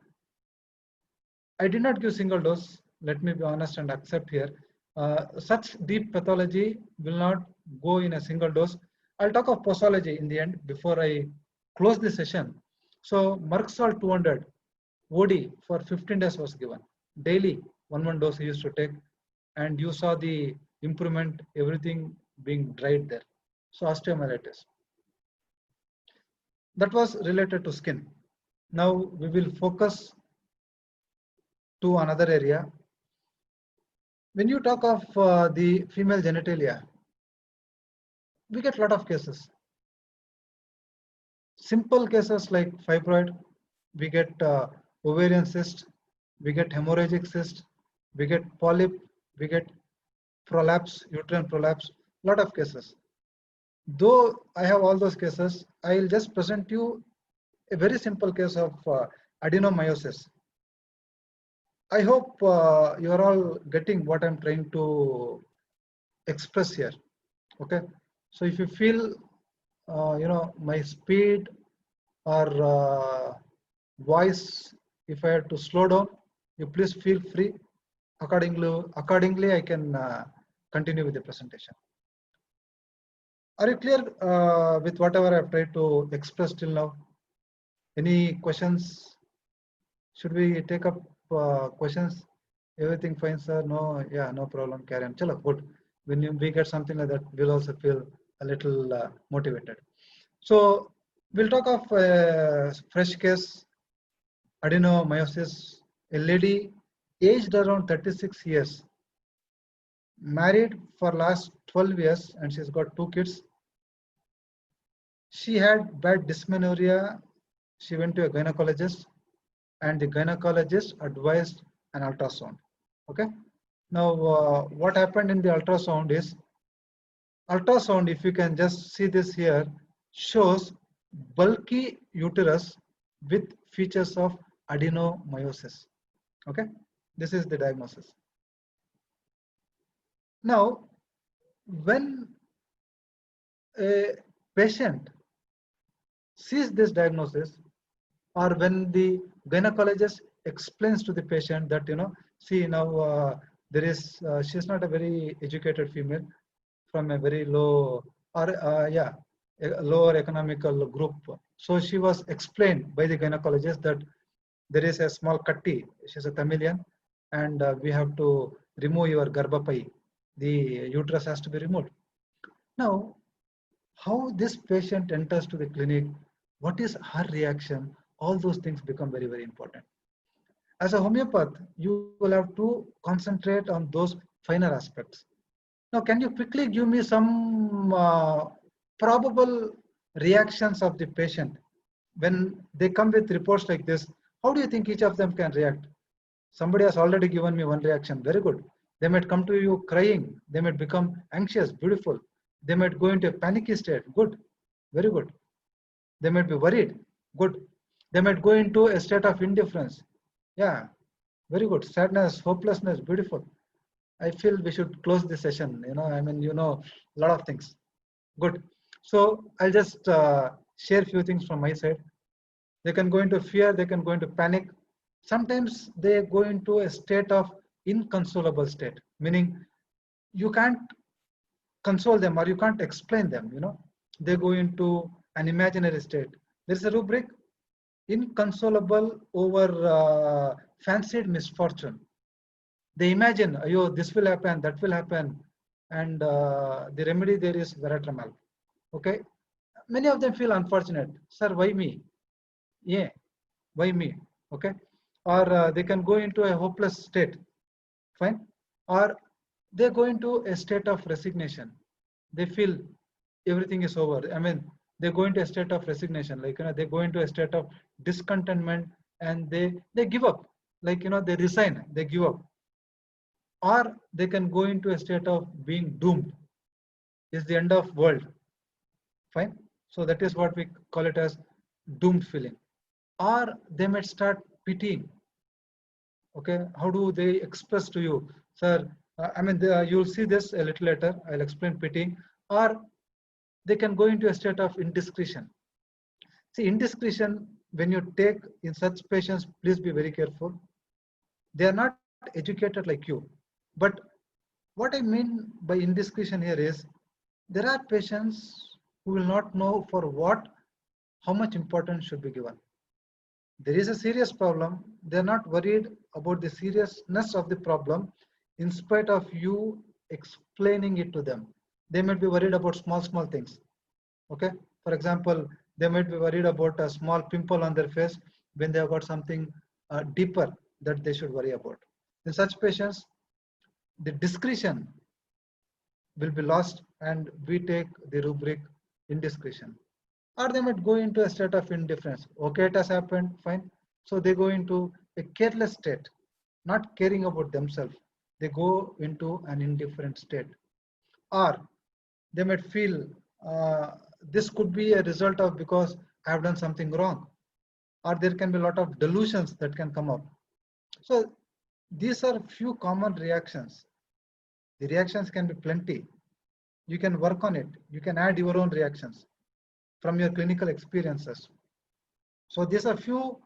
I did not give single dose. Let me be honest and accept here. Such deep pathology will not go in a single dose. I'll talk of posology in the end before I close the session. So Merck Sol 200 OD for 15 days was given. Daily, one dose he used to take, and you saw the improvement, everything being dried there. So osteomyelitis. That was related to skin. Now we will focus to another area. When you talk of the female genitalia, we get a lot of cases. Simple cases like fibroid, we get ovarian cyst, we get hemorrhagic cyst, we get polyp, we get prolapse, uterine prolapse, lot of cases. Though I have all those cases, I will just present you a very simple case of adenomyosis. I hope you are all getting what I'm trying to express here. Okay, so if you feel my speed or voice, if I have to slow down, you please feel free. Accordingly, I can continue with the presentation. Are you clear with whatever I've tried to express till now? Any questions? Should we take up questions? Everything fine, sir? No, yeah, no problem. Carry on. Chalo, good. When we get something like that, we'll also feel a little motivated. So we'll talk of fresh case, adenomyosis, a lady aged around 36 years, married for last 12 years, and she's got 2 kids. She had bad dysmenorrhea. She went to a gynecologist, and the gynecologist advised an ultrasound. Okay. Now, what happened in the ultrasound is, ultrasound, if you can just see this here, shows bulky uterus with features of adenomyosis. Okay, this is the diagnosis. Now, when a patient sees this diagnosis, or when the gynecologist explains to the patient that, see now there is, she's not a very educated female from a very low or a lower economical group. So she was explained by the gynecologist that there is a small katti, she's a Tamilian, and we have to remove your garbhapai. The uterus has to be removed. Now, how this patient enters to the clinic, what is her reaction, all those things become very, very important. As a homeopath, you will have to concentrate on those finer aspects. Now, can you quickly give me some probable reactions of the patient when they come with reports like this? How do you think each of them can react? Somebody has already given me one reaction. Very good. They might come to you crying. They might become anxious. Beautiful. They might go into a panicky state. Good. Very good. They might be worried. Good. They might go into a state of indifference. Yeah. Very good. Sadness, hopelessness. Beautiful. I feel we should close the session. A lot of things. Good. So I'll just share a few things from my side. They can go into fear. They can go into panic. Sometimes they go into a state of inconsolable state, meaning you can't console them or you can't explain them. They go into an imaginary state. There's a rubric: inconsolable over fancied misfortune. They imagine, oh, this will happen, that will happen, and the remedy there is Veratramal. Okay, many of them feel unfortunate. Sir, why me? Yeah, why me? Okay, or they can go into a hopeless state. Fine, or they go into a state of resignation. They feel everything is over. They go into a state of resignation, like they go into a state of discontentment, and they give up, like they resign, they give up. Or they can go into a state of being doomed. It's the end of world. Fine. So that is what we call it as doomed feeling. Or they might start pitying. Okay, how do they express to you, sir? You'll see this a little later. I'll explain pitying. Or they can go into a state of indiscretion. See, indiscretion, when you take in such patients, please be very careful. They are not educated like you. But what I mean by indiscretion here is, there are patients who will not know for what, how much importance should be given. There is a serious problem. They're not worried about the seriousness of the problem in spite of you explaining it to them. They might be worried about small things. Okay. For example, they might be worried about a small pimple on their face. when they have got something deeper that they should worry about. In such patients, the discretion will be lost and we take the rubric indiscretion. Or they might go into a state of indifference. Okay, it has happened, fine. So they go into a careless state, not caring about themselves. They go into an indifferent state. Or they might feel this could be a result of because I have done something wrong. Or there can be a lot of delusions that can come up. So these are few common reactions. The reactions can be plenty. You can work on it. You can add your own reactions from your clinical experiences. So these are few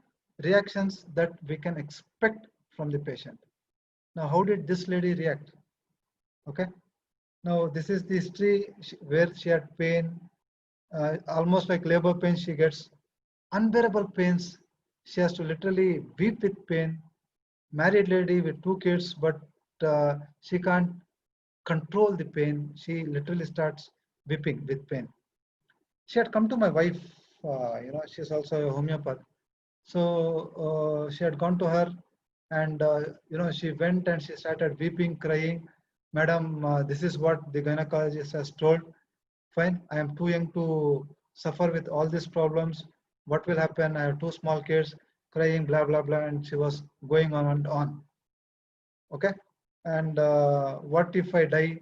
reactions that we can expect from the patient. Now, how did this lady react? Okay. Now, this is the history where she had pain, almost like labor pain. She gets unbearable pains. She has to literally weep with pain. Married lady with 2 kids, but she can't control the pain. She literally starts weeping with pain. She had come to my wife, she's also a homeopath. So she had gone to her and, she went and she started weeping, crying. Madam, this is what the gynecologist has told. Fine, I am too young to suffer with all these problems. What will happen? I have 2 small kids crying, blah, blah, blah. And she was going on and on. Okay. And what if I die?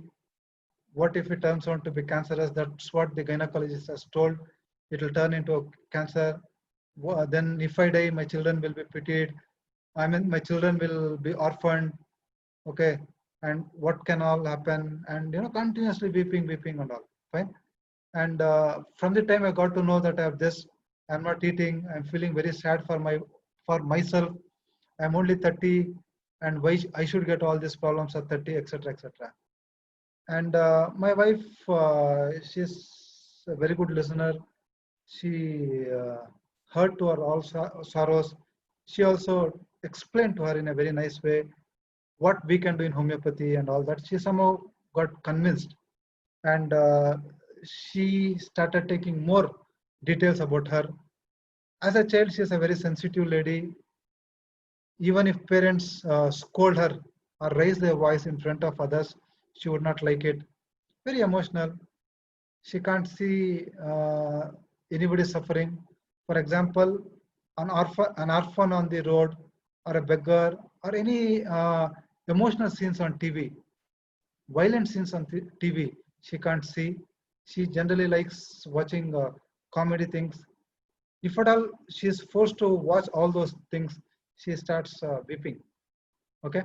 What if it turns out to be cancerous? That's what the gynecologist has told. It will turn into cancer. Then if I die, my children will be pitied. I mean, my children will be orphaned. Okay. And what can all happen? And, continuously weeping and all. Fine. And from the time I got to know that I have this, I'm not eating. I'm feeling very sad for myself. I'm only 30, and why I should get all these problems at 30, etc., etc. And my wife, she's a very good listener. She heard to her all sorrows. She also explained to her in a very nice way what we can do in homeopathy and all that. She somehow got convinced, and she started taking more details about her. As a child, she is a very sensitive lady. Even if parents scold her or raise their voice in front of others, she would not like it. Very emotional. She can't see anybody suffering. For example, an orphan on the road, or a beggar, or any emotional scenes on TV, violent scenes on TV, she can't see. She generally likes watching comedy things. If at all she is forced to watch all those things, she starts weeping. Okay,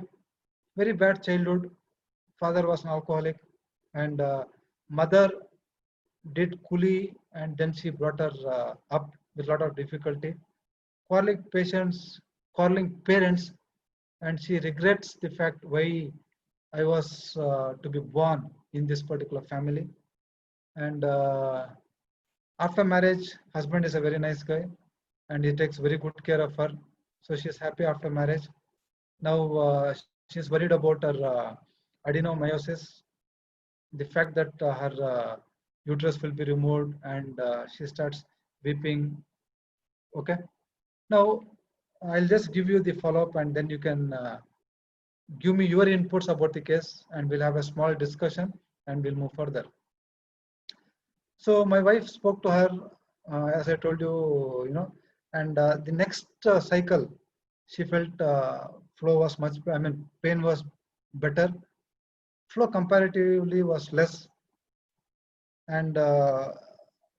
very bad childhood. Father was an alcoholic, and mother did coolie, and then she brought her up with a lot of difficulty. Quarreling parents, and she regrets the fact why I was to be born in this particular family. And after marriage, husband is a very nice guy, and he takes very good care of her. So she's happy after marriage. Now she's worried about her adenomyosis, the fact that her uterus will be removed, and she starts weeping. Okay. Now I'll just give you the follow-up, and then you can give me your inputs about the case, and we'll have a small discussion, and we'll move further. So my wife spoke to her, as I told you, and the next cycle, she felt flow was much, pain was better. Flow comparatively was less. And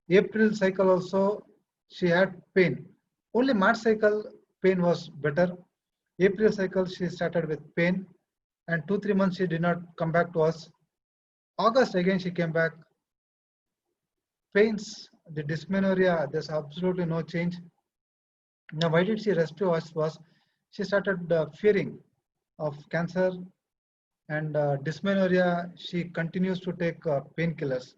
April cycle also, she had pain. Only March cycle, pain was better. April cycle, she started with pain. And 2-3 months, she did not come back to us. August, again, she came back. Pains, the dysmenorrhea, there's absolutely no change. Now, why did she rescue us? Was she started fearing of cancer, and dysmenorrhea, she continues to take painkillers.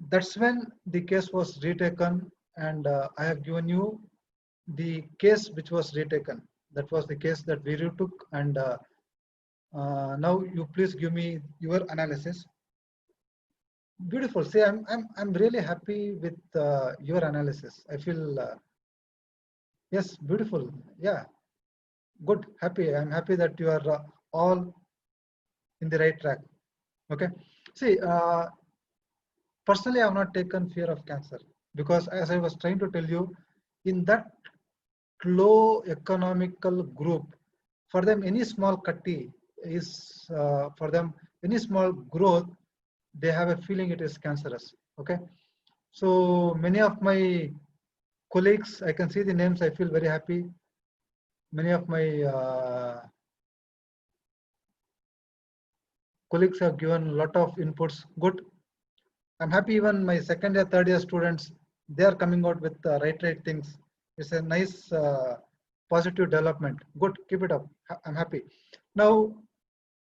That's when the case was retaken, and I have given you the case which was retaken. That was the case that we retook, and now you please give me your analysis. Beautiful. See, I'm really happy with your analysis. I feel Yes, beautiful. Yeah, good, happy. I'm happy that you are all in the right track. Okay. See, personally, I have not taken fear of cancer because, as I was trying to tell you, in that low economical group, for them, any small cutty is for them, any small growth, they have a feeling it is cancerous. Okay. So many of my colleagues, I can see the names, I feel very happy. Many of my colleagues have given a lot of inputs. Good. I'm happy even my second year, third year students, they are coming out with right things. It's a nice positive development. Good, keep it up. I'm happy. Now,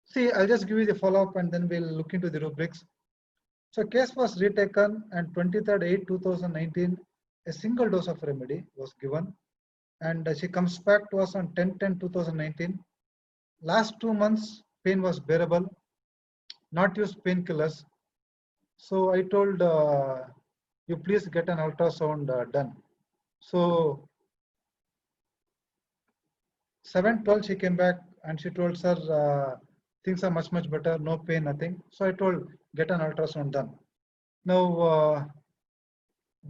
see, I'll just give you the follow-up and then we'll look into the rubrics. So case was retaken and 23rd 8 2019, a single dose of remedy was given and she comes back to us on 10/10 2019. Last 2 months, pain was bearable, not use painkillers. So I told you please get an ultrasound done. So 7/12 she came back and she told, sir, things are much better, no pain, nothing. So I told get an ultrasound done. Now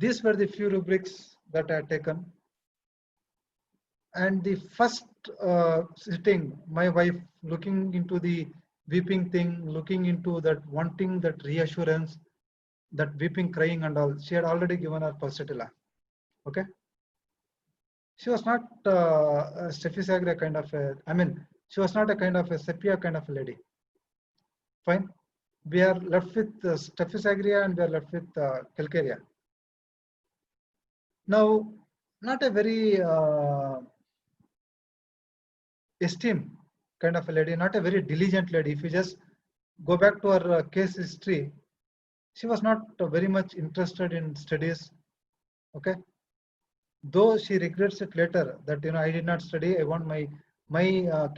these were the few rubrics that I had taken. And the first sitting, my wife looking into the weeping thing, looking into that, wanting that reassurance, that weeping, crying and all, she had already given her pulsatilla. Okay. She was not a Steffi Sagre kind of a, I mean, she was not a kind of a sepia kind of a lady. Fine. We are left with Steffi Sagre and we are left with Calcarea. Now, not a very esteemed kind of a lady, not a very diligent lady. If you just go back to her case history, she was not very much interested in studies. Okay. Though she regrets it later that, you know, I did not study, I want my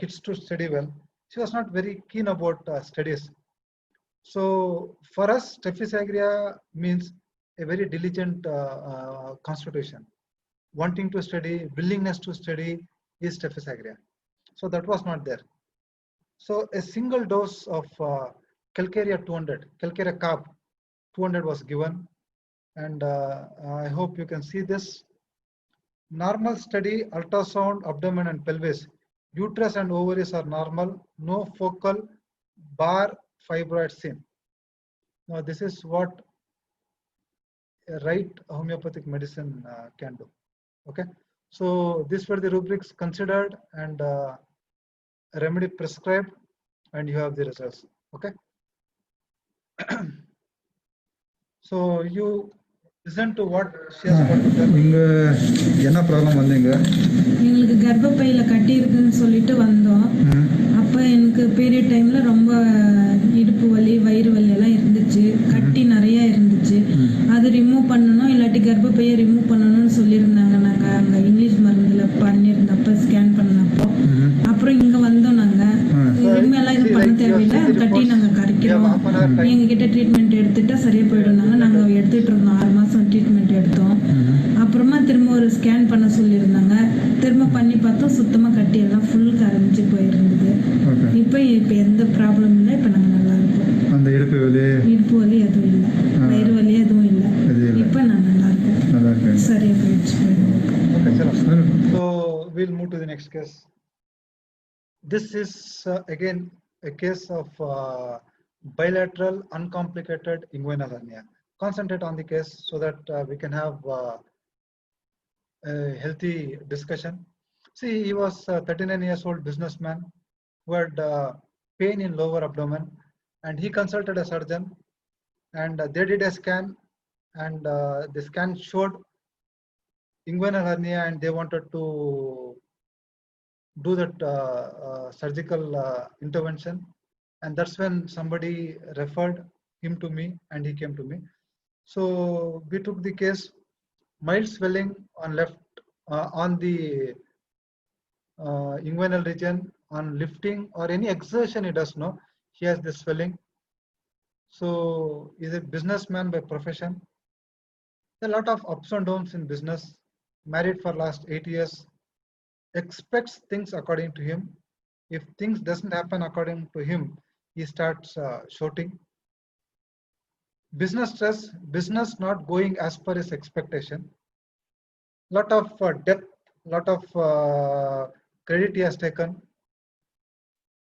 kids to study well. She was not very keen about studies. So for us, Steffi Sagria means a very diligent constitution. Wanting to study, willingness to study is Steffi Sagria. So that was not there. So a single dose of Calcarea 200, Calcarea carb 200 was given. And I hope you can see this. Normal study, ultrasound, abdomen and pelvis. Uterus and ovaries are normal. No focal bar fibroid seen. Now this is what a right homeopathic medicine can do. Okay. So these were the rubrics considered and remedy prescribed, and you have the results. Okay. So you listen to what she has got to tell. இங்க என்ன problem வந்தீங்க? எங்களுக்கு கர்ப்பப்பையில கட்டி இருக்குன்னு சொல்லிட்டு வந்தோம். அப்போ எனக்கு பீரியட் டைம்ல ரொம்ப இடுப்பு வலி வயிறு வலி எல்லாம் இருந்துச்சு, கட்டி நிறைய இருந்துச்சு. அது ரிமூவ் பண்ணணும் இல்லாட்டி கர்ப்பப்பையை ரிமூவ் பண்ணணும்னு சொல்லியிருந்தாங்க. நாங்கள் அங்கே இங்கிலீஷ் மருந்துல பண்ணியிருந்தப்ப ஸ்கேன் பண்ணப்போ அப்புறம் இங்கே வந்தோம். நாங்கள் இனிமேலாம் இது பண்ண தேவையில்லை, அது கட்டி நாங்கள் கரைக்கிறோம், எங்ககிட்ட ட்ரீட்மெண்ட் எடுத்துட்டா சரியா போயிடுனாங்க. நாங்கள் எடுத்துட்டு இருந்தோம், 6 மாதம் ட்ரீட்மெண்ட் எடுத்தோம். அப்புறமா திரும்ப ஒரு ஸ்கேன் பண்ண சொல்லியிருந்தாங்க. திரும்ப பண்ணி பார்த்தோம், சுத்தமாக கட்டி எல்லாம் ஃபுல் கரைஞ்சி போயிருந்தது. இப்போ எந்த ப்ராப்ளம் இல்லை, இப்போ நாங்கள் நல்லா இருக்கோம். அந்த இடுப்பு வலி எதுவும் இல்லை, வயிறு வலி எதுவும் இல்லை. இப்போ நான் நல்லா இருக்கேன், சரியா போயிடுச்சு. So we'll move to the next case. This is again a case of bilateral uncomplicated inguinal hernia. Concentrate on the case so that we can have a healthy discussion. See, he was a 39 years old businessman who had pain in lower abdomen, and he consulted a surgeon, and they did a scan, and the scan showed inguinal hernia, and they wanted to do that surgical intervention. And that's when somebody referred him to me and he came to me. So we took the case, mild swelling on left, on the inguinal region, on lifting or any exertion he does know, he has this swelling. So he's a businessman by profession. There are a lot of ups and downs in business, married for last 8 years, expects things according to him. If things doesn't happen according to him, he starts shouting. Business stress, business not going as per his expectation. Lot of debt, lot of credit he has taken.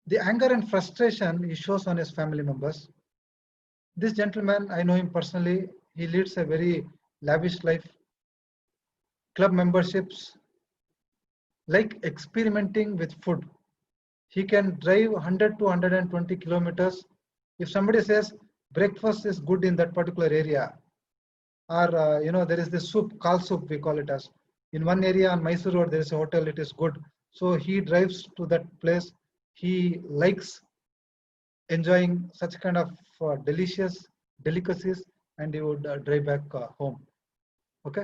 The anger and frustration he shows on his family members. This gentleman, I know him personally. He leads a very lavish life. Club memberships, like experimenting with food. He can drive 100 to 120 kilometers. If somebody says breakfast is good in that particular area, or there is this soup, kal soup we call it as. In one area on Mysore Road, there is a hotel, it is good. So he drives to that place. He likes enjoying such kind of delicious delicacies, and he would drive back home. Okay.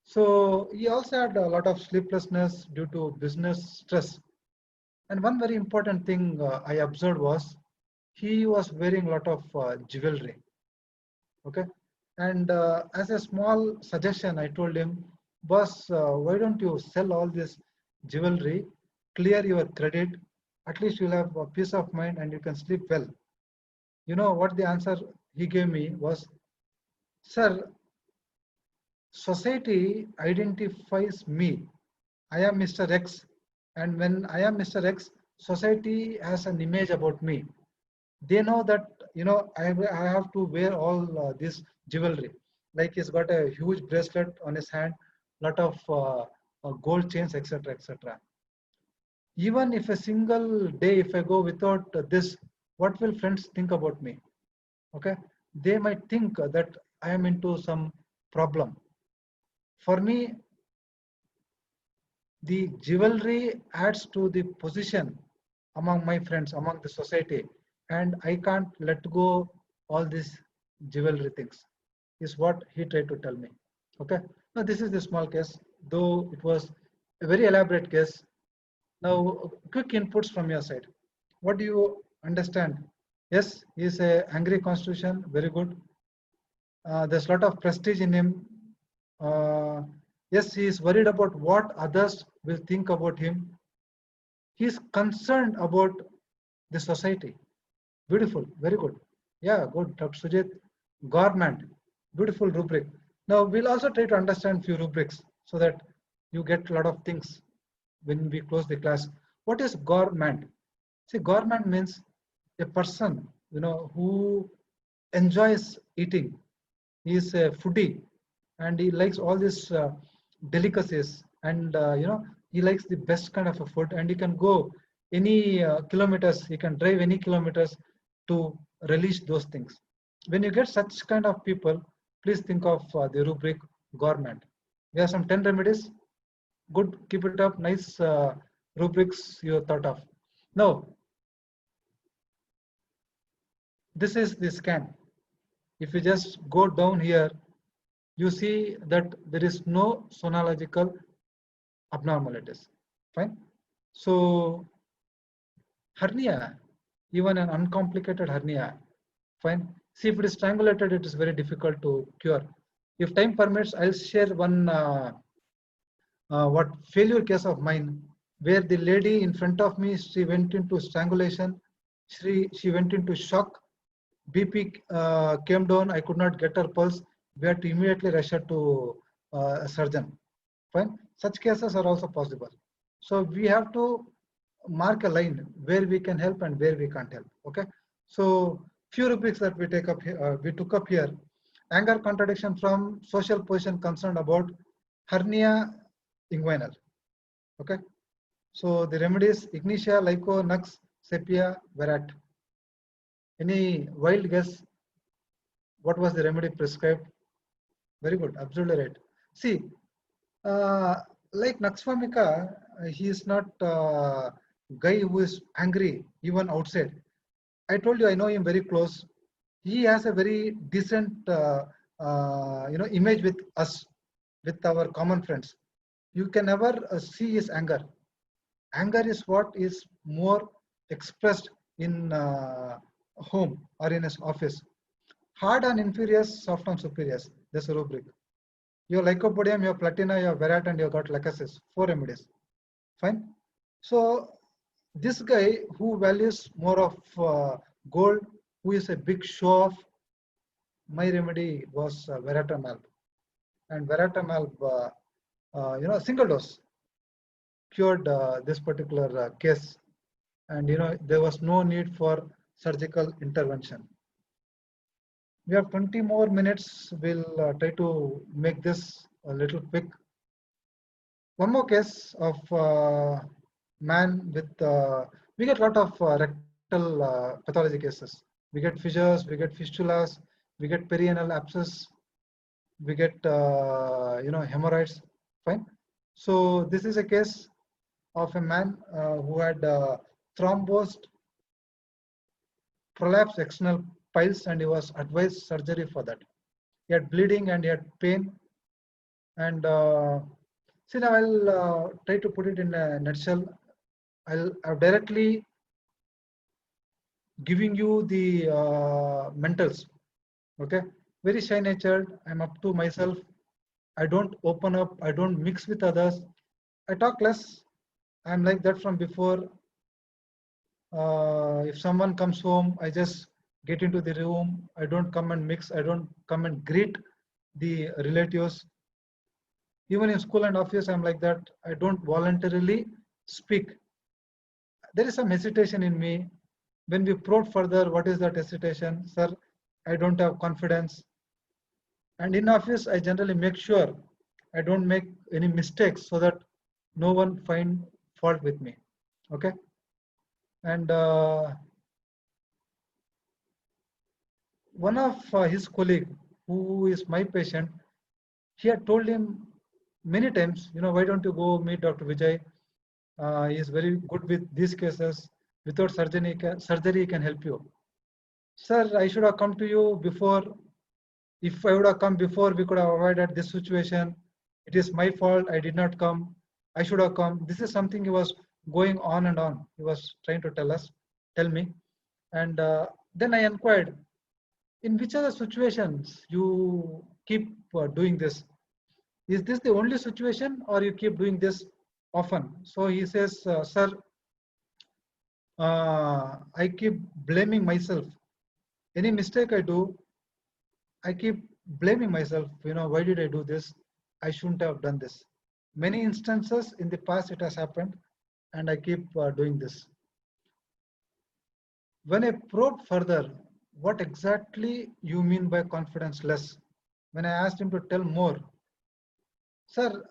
So he also had a lot of sleeplessness due to business stress. And one very important thing I observed was he was wearing a lot of jewelry. Okay. And as a small suggestion, I told him, boss, why don't you sell all this jewelry, clear your credit, at least you'll have a peace of mind and you can sleep well. You know what the answer he gave me was, sir, society identifies me. I am Mr. X, and when I am Mr. X, society has an image about me. They know that I have to wear all this jewelry. Like he's got a huge bracelet on his hand, lot of gold chains, etc., etc. Even if a single day, if I go without this, what will friends think about me? Okay, they might think that I am into some problem. For me, the jewelry adds to the position among my friends, among the society, and I can't let go all these jewelry things, is what he tried to tell me. Okay. Now this is the small case, though it was a very elaborate case. Now, quick inputs from your side. What do you understand? Yes, he is a angry constitution, very good. There's a lot of prestige in him. Yes, he is worried about what others will think about him. He is concerned about the society. Beautiful, very good. Yeah, good, Dr. Sujit. Government, beautiful rubric. Now, we'll also try to understand few rubrics so that you get a lot of things when we close the class. What is government? See, government means a person, who enjoys eating. He is a foodie and he likes all these delicacies, and he likes the best kind of a food, and he can go any kilometers, he can drive any kilometers to relish those things. When you get such kind of people, please think of the rubric government. We have some 10 remedies. Good, keep it up. Nice rubrics you thought of. Now, this is the scan. If you just go down here, you see that there is no sonological abnormalities. Fine. So, hernia, even an uncomplicated hernia, fine. See, if it is strangulated, it is very difficult to cure. If time permits, I'll share one what failure case of mine, where the lady in front of me, she went into strangulation, she went into shock, BP came down, I could not get her pulse, we had to immediately rush her to a surgeon. Fine. Such cases are also possible. So we have to mark a line where we can help and where we can't help. Okay. So few rubrics that we take up here, we took up here. Anger contradiction from social position concerned about hernia inguinal. Okay. So the remedies: ignitia, lyco, nux, sepia, verat. Any wild guess? What was the remedy prescribed? Very good, absolutely right. See, like Nux vomica, he is not a guy who is angry even outside. I told you I know him very close. He has a very decent, image with us, with our common friends. You can never see his anger. Anger is what is more expressed in home or in his office. Hard on inferiors, soft on superiors. That's a rubric. Your lycopodium, your platina, your verat, and you got lachesis. 4 remedies. Fine. So this guy who values more of gold, who is a big show off, my remedy was Veratramalb. And Veratramalb, single dose cured this particular case. And there was no need for surgical intervention. We have 20 more minutes. We'll try to make this a little quick. One more case of man with, we get a lot of rectal pathology cases. We get fissures, we get fistulas, we get perianal abscess, we get, hemorrhoids, fine. So this is a case of a man who had thrombosed prolapsed external piles, and he was advised surgery for that. He had bleeding and he had pain. And see, now I'll try to put it in a nutshell. I'm directly giving you the mentals. Okay, very shy natured. I'm up to myself. I don't open up. I don't mix with others. I talk less. I'm like that from before. If someone comes home, I just get into the room. I don't come and mix. I don't come and greet the relatives. Even in school and office, I'm like that. I don't voluntarily speak. There is some hesitation in me. When we probe further, what is that hesitation? Sir, I don't have confidence. And in office, I generally make sure I don't make any mistakes so that no one find fault with me. Okay. And one of his colleague, who is my patient, he had told him many times, why don't you go meet Dr. Vijay? He is very good with these cases. Without surgery, he can help you. Sir, I should have come to you before. If I would have come before, we could have avoided this situation. It is my fault. I did not come. I should have come. This is something he was going on and on. He was trying to tell me. And then I inquired, in which other situations you keep doing this? Is this the only situation, or you keep doing this often? So he says, sir, I keep blaming myself. Any mistake I do, I keep blaming myself. Why did I do this? I shouldn't have done this. Many instances in the past it has happened, and I keep doing this. When I probe further, what exactly you mean by confidence less? When I asked him to tell more, sir,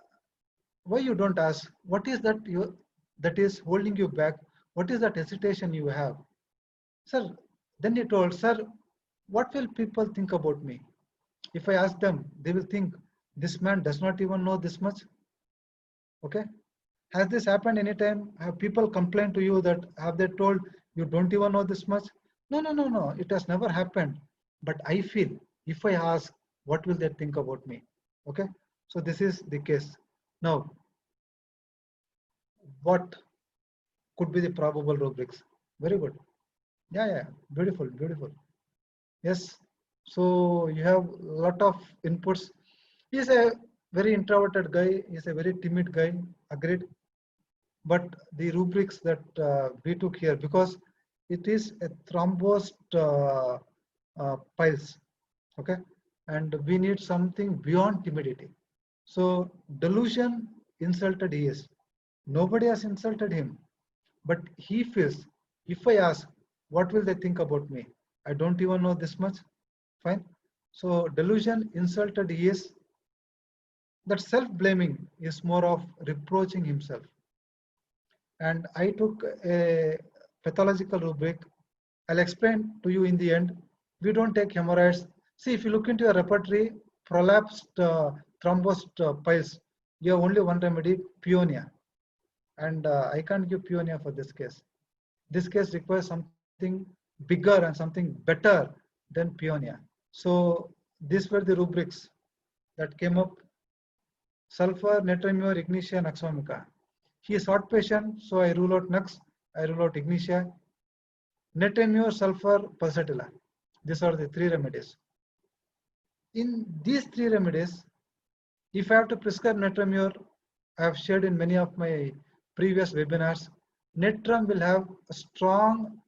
why you don't ask? What is that is holding you back? What is that hesitation you have? Sir, then he told, sir, what will people think about me? If I ask them, they will think this man does not even know this much. Okay. Has this happened anytime? Have people complained to you that have they told you don't even know this much? No. It has never happened. But I feel if I ask, what will they think about me? Okay. So this is the case. Now, what could be the probable rubrics? Very good. Yeah. Beautiful. Yes. So you have a lot of inputs. He's a very introverted guy. He's a very timid guy. Agreed. But the rubrics that we took here, because it is a thrombosed piles, okay, and we need something beyond timidity. So delusion insulted he is. Nobody has insulted him, but he feels, if I ask, what will they think about me? I don't even know this much. Fine. So delusion insulted he is. That self-blaming is more of reproaching himself. And I took a pathological rubric. I'll explain to you in the end. We don't take hemorrhoids. See, if you look into your repertory, prolapsed thrombosed piles, you have only one remedy, peonia. And I can't give peonia for this case. This case requires something bigger and something better than peonia. So these were the rubrics that came up. Sulfur, natriumur, ignitia, nux vomica. He is outpatient, so I rule out nux, I rule out ignitia. Natriumur, sulfur, pulsatilla. These are the three remedies. In these three remedies, if I have to prescribe natriumur, I have shared in many of my previous webinars, Netram will have a strong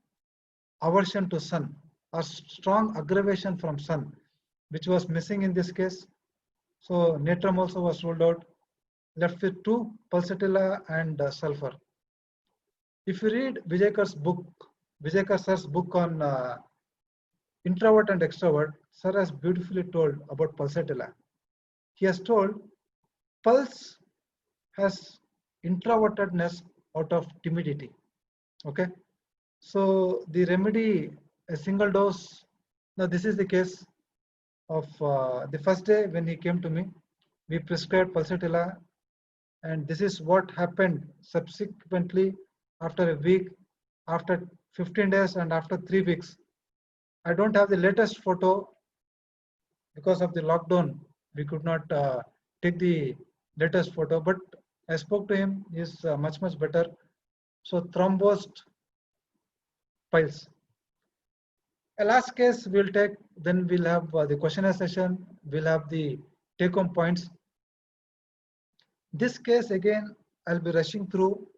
aversion to sun or strong aggravation from sun, which was missing in this case. So Netram also was ruled out, left with 2, pulsatilla and sulfur. If you read Vijay sir's book on introvert and extrovert, sir has beautifully told about pulsatilla. He has told pulse has introvertedness out of timidity. Okay, so the remedy, a single dose. Now this is the case of the first day when he came to me. We prescribed pulsatilla, and this is what happened subsequently after a week, after 15 days, and after 3 weeks. I don't have the latest photo because of the lockdown. We could not take the latest photo, but I spoke to him. He's much better. So thrombosed piles. A last case we'll take, then we'll have the questionnaire session. We'll have the take-home points. This case again, I'll be rushing through,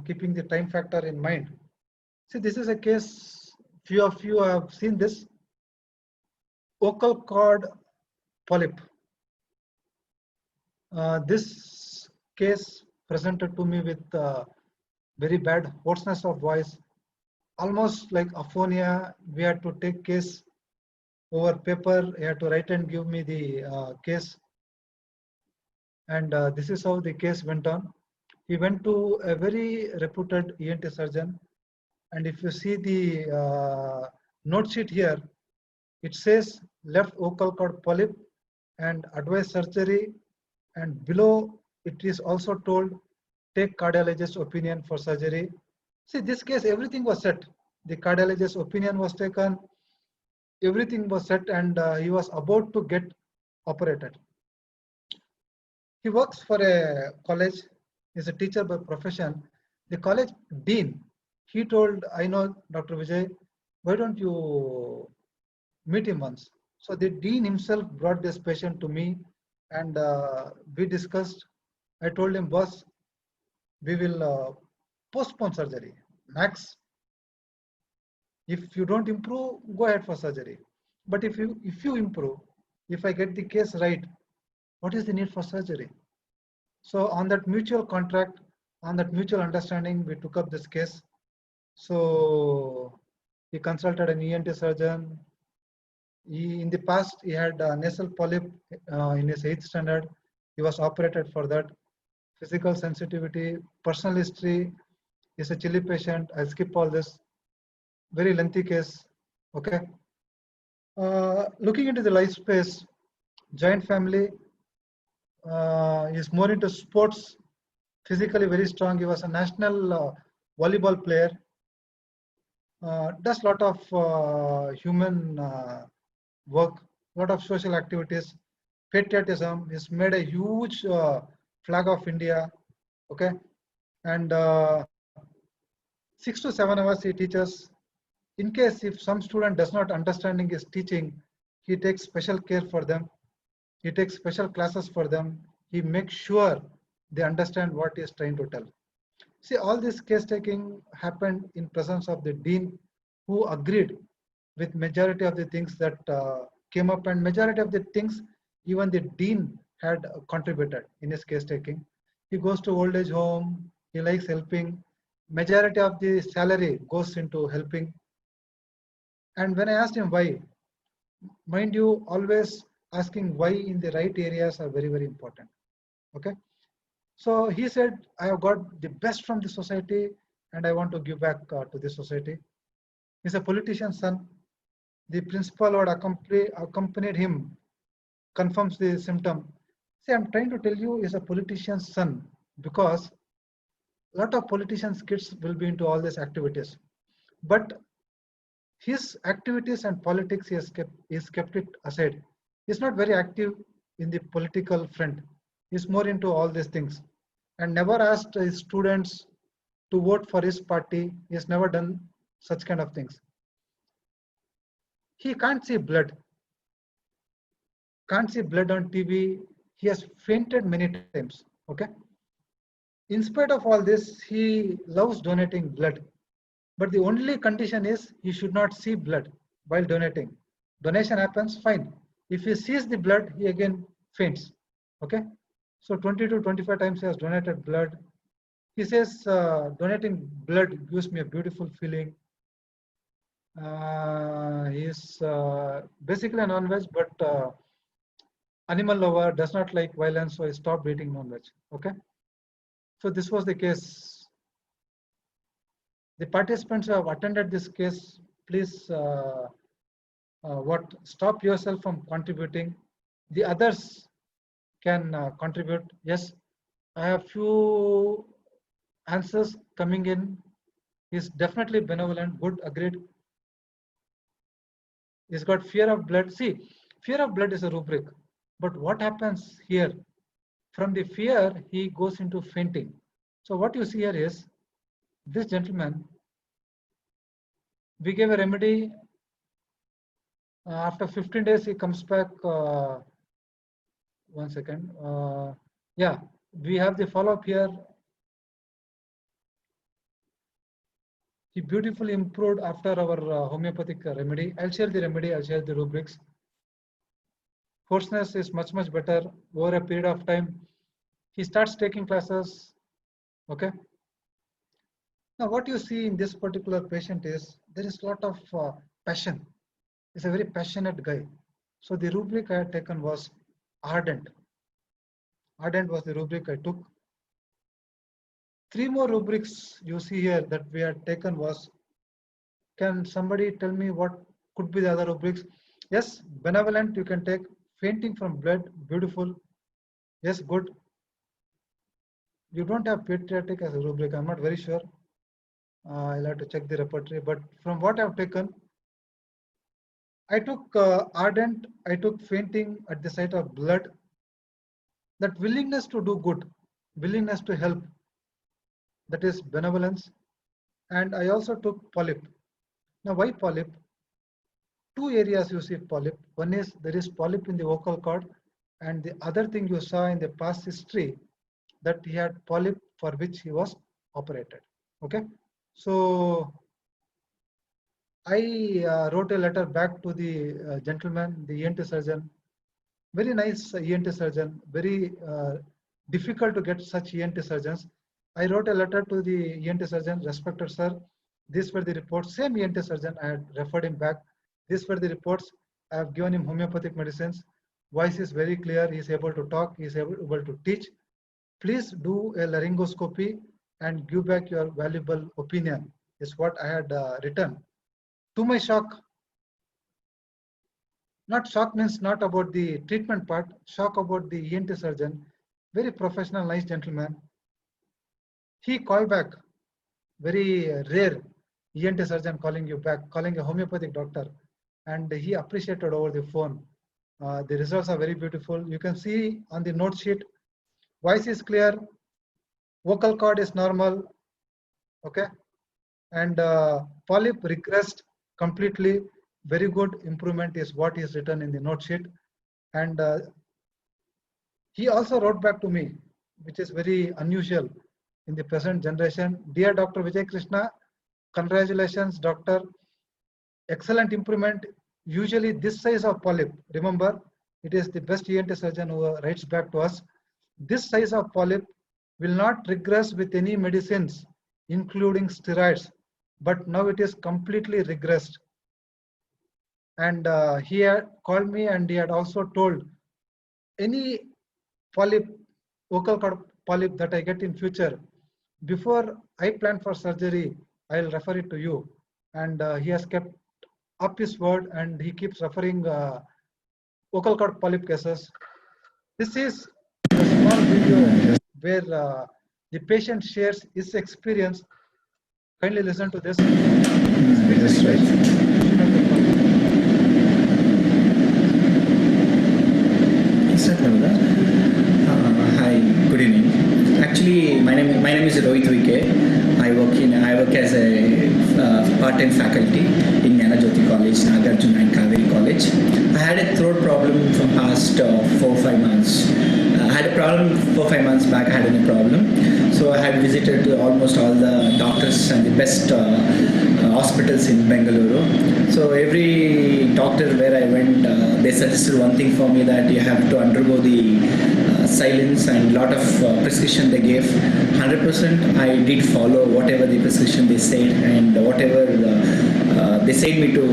keeping the time factor in mind. See, this is a case, few of you have seen this, vocal cord polyp. This case presented to me with very bad hoarseness of voice, almost like aphonia. We had to take case over paper. He had to write and give me the case. And this is how the case went on. He went to a very reputed ENT surgeon. And if you see the note sheet here, it says left vocal cord polyp and advised surgery. And below it is also told take cardiologist opinion for surgery. See, this case, everything was set. The cardiologist opinion was taken, everything was set, and he was about to get operated. He works for a college, he's a teacher by profession. The college dean, he told, I know Dr. Vijay, why don't you meet him once? So the dean himself brought this patient to me, and we discussed. I told him, boss, we will postpone surgery. Max, if you don't improve, go ahead for surgery. But if you improve, if I get the case right, what is the need for surgery? So on that mutual contract, on that mutual understanding, we took up this case. So he consulted an ENT surgeon. In the past, he had nasal polyp in his 8th standard. He was operated for that. Physical sensitivity, personal history. He's a chilly patient. I'll skip all this. Very lengthy case. Okay. Looking into the life space, joint family. He's more into sports. Physically very strong. He was a national volleyball player. Does lot of human work, lot of social activities. Patriotism. He's made a huge flag of India. Okay, and 6 to 7 hours he teaches. In case if some student does not understanding his teaching, he takes special care for them. He takes special classes for them. He makes sure they understand what he is trying to tell. See, all this case taking happened in presence of the dean, who agreed with majority of the things that came up, and majority of the things even the dean had contributed in his case taking. He goes to old age home. He likes helping. Majority of the salary goes into helping. And when I asked him why, mind you, always asking why in the right areas are very, very important. Okay. So he said, I have got the best from the society and I want to give back to the society. He's a politician's son. The principal who had accompanied him confirms the symptom. See, I'm trying to tell you, he's a politician's son because a lot of politicians' kids will be into all these activities. But his activities and politics, he has kept it aside. He's not very active in the political front. He's more into all these things and never asked his students to vote for his party. He has never done such kind of things. He can't see blood. Can't see blood on TV. He has fainted many times. Okay. In spite of all this, he loves donating blood. But the only condition is he should not see blood while donating. Donation happens, fine. If he sees the blood, he again faints. Okay. So 20 to 25 times he has donated blood. He says donating blood gives me a beautiful feeling. He is basically a non-veg, but animal lover, does not like violence, so he stopped eating non-veg. Okay. So this was the case. The participants who have attended this case, please stop yourself from contributing. The others can contribute. Yes, I have few answers coming in. He's definitely benevolent, good, agreed. He's got fear of blood. See, fear of blood is a rubric. But what happens here? From the fear, he goes into fainting. So what you see here is, this gentleman, we gave a remedy. After 15 days, he comes back. 1 second. Yeah, we have the follow-up here. He beautifully improved after our homeopathic remedy. I'll share the remedy, I'll share the rubrics. Hoarseness is much, much better over a period of time. He starts taking classes. Okay. Now, what you see in this particular patient is there is a lot of passion. He's a very passionate guy. So the rubric I had taken was ardent. Ardent was the rubric I took. 3 more rubrics you see here that we had taken was, can somebody tell me what could be the other rubrics? Yes, benevolent you can take, fainting from blood, beautiful. Yes, good. You don't have patriotic as a rubric, I'm not very sure. I'll have to check the repertory, but from what I've taken, I took ardent, I took fainting at the sight of blood, that willingness to do good, willingness to help, that is benevolence. And I also took polyp. Now why polyp? 2 areas you see polyp. One is there is polyp in the vocal cord, and the other thing you saw in the past history that he had polyp for which he was operated. Okay. So I wrote a letter back to the gentleman, the ENT surgeon, very nice ENT surgeon, very difficult to get such ENT surgeons. I wrote a letter to the ENT surgeon, respected sir, these were the reports, same ENT surgeon, I had referred him back. These were the reports, I have given him homeopathic medicines. Voice is very clear, he is able to talk, he is able to teach. Please do a laryngoscopy and give back your valuable opinion, is what I had written. To my shock, not shock means not about the treatment part, shock about the ENT surgeon, very professional, nice gentleman. He called back, very rare ENT surgeon calling you back, calling a homeopathic doctor, and he appreciated over the phone. The results are very beautiful. You can see on the note sheet, voice is clear, vocal cord is normal, okay, and polyp regressed completely. Very good improvement is what is written in the note sheet. And he also wrote back to me, which is very unusual in the present generation. Dear Dr. Vijay Krishna, congratulations, doctor. Excellent improvement. Usually this size of polyp, remember, it is the best ENT surgeon who writes back to us. This size of polyp will not regress with any medicines, including steroids, but now it is completely regressed. And he had called me and he had also told, any polyp, vocal cord polyp that I get in future, before I plan for surgery, I'll refer it to you. And he has kept up his word and he keeps referring vocal cord polyp cases. This is a small video where the patient shares his experience. Kindly listen to this. Hi, good evening. Actually, my name is Rohit Vike. I work as a part-time faculty in Jnanajyoti College, Nagarjuna and Kaveri College. I had a throat problem from past 4-5 months. I had a problem 4 5 months back. I had a problem, so I had visited to almost all the doctors and the best hospitals in Bengaluru. So every doctor where I went, they suggested one thing for me, that you have to undergo the silence, and lot of prescription they gave. 100% I did follow whatever the prescription they said, and whatever they said me to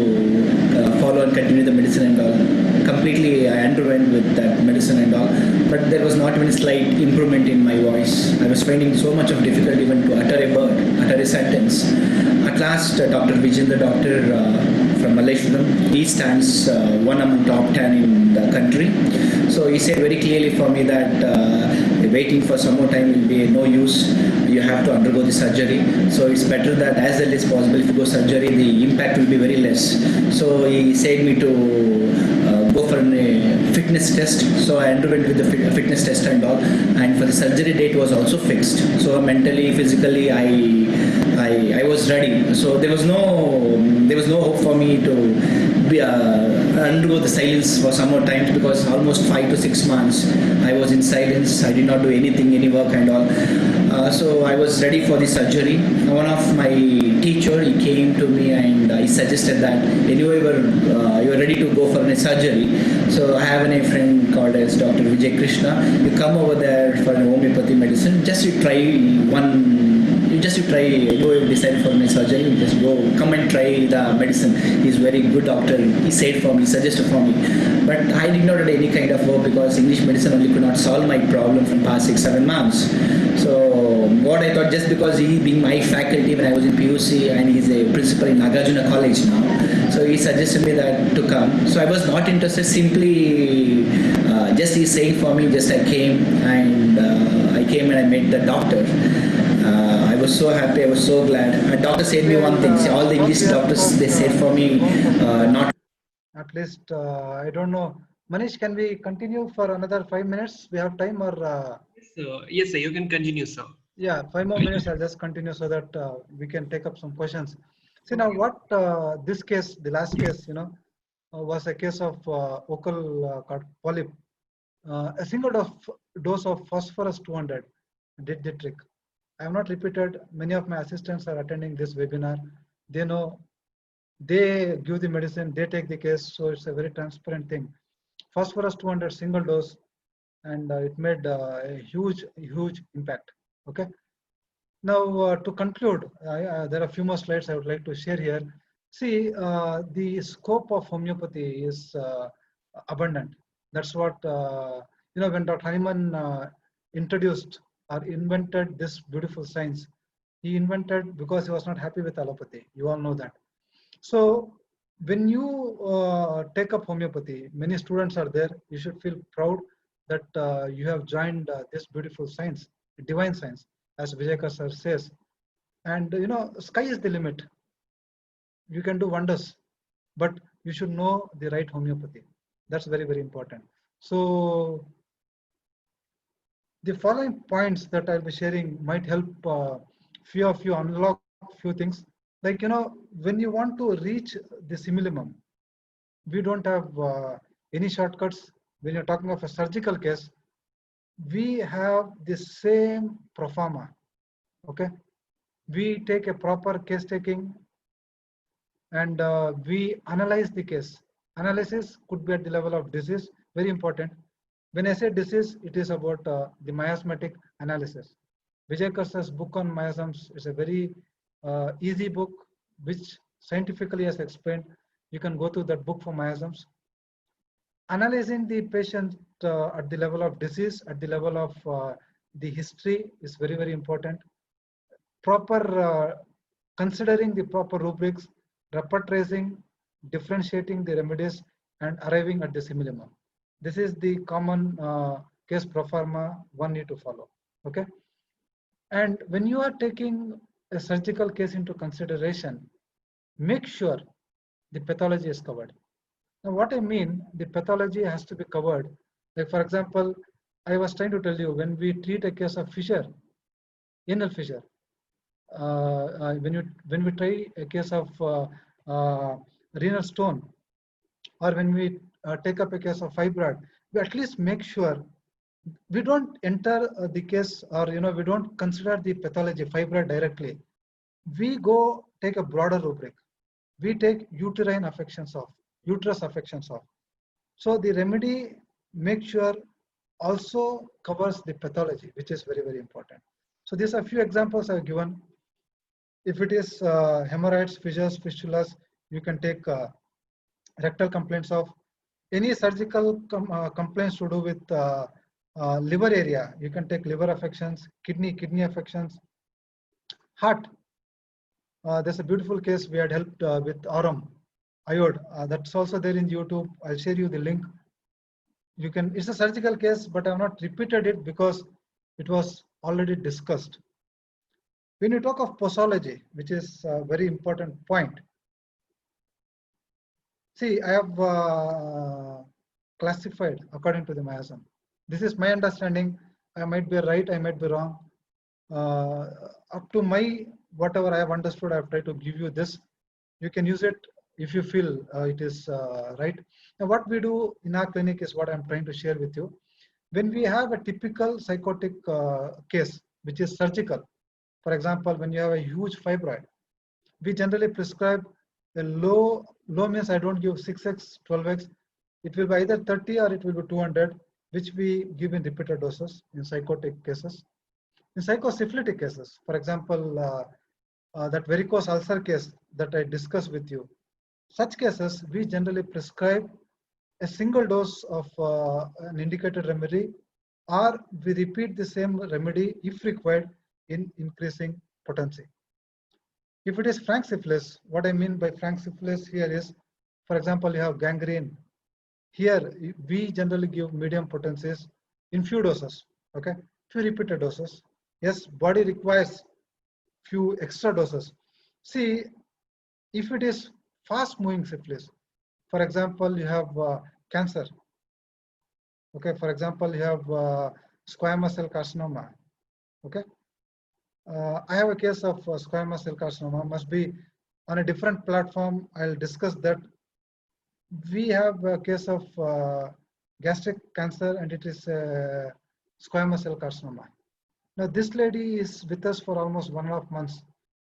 follow and continue the medicine and all. Completely I underwent with that medicine and all, but there was not even a slight improvement in my voice. I was finding so much of difficulty even to utter a word, utter a sentence. At last, Dr. Vijay, the doctor from Malleshwaram, he stands one among top 10 in the country. So he said very clearly for me that waiting for some more time will be no use. You have to undergo the surgery. So it's better that as early as possible, if you go surgery, the impact will be very less. So he said me to go for a fitness test. So I underwent with the fitness test and all. And for the surgery date was also fixed. So mentally, physically, I was ready. So there was no hope for me to be, undergo the silence for some more time, because almost 5 to 6 months I was in silence. I did not do anything, any work and all. So I was ready for the surgery. One of my teacher, he came to me and he suggested that anyway you are ready to go for a surgery. So I have a friend called as Dr. Vijay Krishna. You come over there for an homeopathy medicine. Just you try go decide for my surgery, you just go come and try the medicine. He's very good doctor. He said for me, suggested for me. But I did not do any kind of work, because English medicine only could not solve my problem from past 6-7 months. So what I thought, just because he being my faculty when I was in PUC, and he's a principal in Nagarjuna College now, so he suggested me that to come. So I was not interested, simply just he saying for me, just I came and I met the doctor. I was so happy, I was so glad. A doctor said me one thing, see, all the English doctors, they said for me, not. At least, I don't know. Manish, can we continue for another 5 minutes? We have time, or? Yes, sir, you can continue, sir. Yeah, 5 more minutes. I'll just continue so that we can take up some questions. See, now what this case, the last case, was a case of vocal cord polyp. A single dose of phosphorus 200 did the trick. I have not repeated. Many of my assistants are attending this webinar. They know, they give the medicine, they take the case. So it's a very transparent thing. Phosphorus 200 single dose, and it made a huge impact. Okay. Now to conclude, there are a few more slides I would like to share here. See, the scope of homeopathy is abundant. That's what, when Dr. Hahnemann introduced or invented this beautiful science, he invented because he was not happy with allopathy. You all know that. So when you take up homeopathy, many students are there. You should feel proud that you have joined this beautiful science, divine science, as Vijay sir says. And sky is the limit. You can do wonders, but you should know the right homeopathy. That's very, very important. So the following points that I'll be sharing might help few of you unlock few things. Like, when you want to reach the simillimum, we don't have any shortcuts. When you're talking of a surgical case, we have the same pro forma. Okay, we take a proper case taking, and we analyze the case. Analysis could be at the level of disease, very important. When I say disease, it is about the miasmatic analysis. Vijay Karsa's book on miasms is a very easy book, which scientifically has explained. You can go through that book for miasms. Analyzing the patient at the level of disease, at the level of the history is very, very important. Proper considering the proper rubrics, repertorizing, differentiating the remedies, and arriving at the simillimum. This is the common case pro forma one need to follow. Okay. And when you are taking a surgical case into consideration, make sure the pathology is covered. Now, what I mean, the pathology has to be covered. Like, for example, I was trying to tell you, when we treat a case of fissure, anal fissure, when we try a case of renal stone, or when we take up a case of fibroid, we at least make sure we don't enter the case, or we don't consider the pathology fibroid directly. We go take a broader rubric. We take uterine affections of, uterus affections of. So the remedy make sure also covers the pathology, which is very, very important. So these are a few examples I've given. If it is hemorrhoids, fissures, fistulas, you can take rectal complaints of. Any surgical complaints to do with liver area, you can take liver affections, kidney affections, heart. There's a beautiful case we had helped with Aurum iode. That's also there in YouTube. I'll share you the link. You can. It's a surgical case, but I've not repeated it because it was already discussed. When you talk of posology, which is a very important point. See, I have classified according to the miasm. This is my understanding. I might be right, I might be wrong. Up to my whatever I have understood, I have tried to give you this. You can use it if you feel it is right. Now, what we do in our clinic is what I'm trying to share with you. When we have a typical psychotic case, which is surgical, for example, when you have a huge fibroid, we generally prescribe a low means I don't give 6x, 12x. It will be either 30 or it will be 200, which we give in repeated doses in psychotic cases. In psychosyphilitic cases, for example, that varicose ulcer case that I discussed with you, such cases we generally prescribe a single dose of an indicated remedy, or we repeat the same remedy if required in increasing potency. If it is frank syphilis, what I mean by frank syphilis here is, for example, you have gangrene. Here, we generally give medium potencies in few doses, okay? Few repeated doses. Yes, body requires few extra doses. See, if it is fast moving syphilis, for example, you have cancer. Okay, for example, you have squamous cell carcinoma. Okay. I have a case of squamous cell carcinoma, must be on a different platform. I'll discuss that. We have a case of gastric cancer, and it is squamous cell carcinoma. Now, this lady is with us for almost 1.5 months,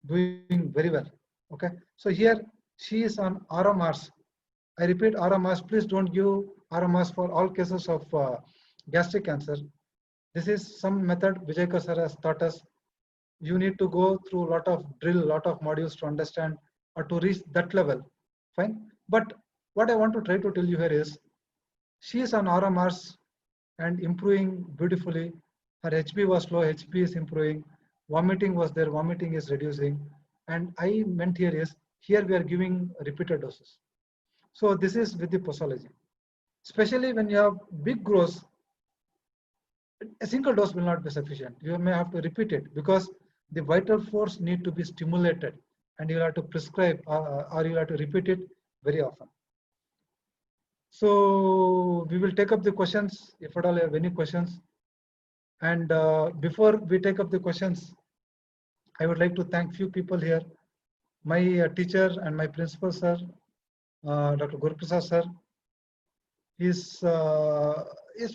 doing very well. Okay, so here she is on RMRs. I repeat, RMRs. Please don't give RMRs for all cases of gastric cancer. This is some method Vijay sir has taught us. You need to go through a lot of drill, lot of modules to understand or to reach that level. Fine. But what I want to try to tell you here is, she is on RMRs and improving beautifully. Her HB was low, HB is improving. Vomiting was there, vomiting is reducing. And I meant here is, here we are giving repeated doses. So this is with the posology. Especially when you have big growths, a single dose will not be sufficient. You may have to repeat it because the vital force need to be stimulated, and you will have to prescribe or you will have to repeat it very often. So we will take up the questions if at all you have any questions. And before we take up the questions, I would like to thank few people here. My teacher and my principal sir, Dr. Guruprasad sir, is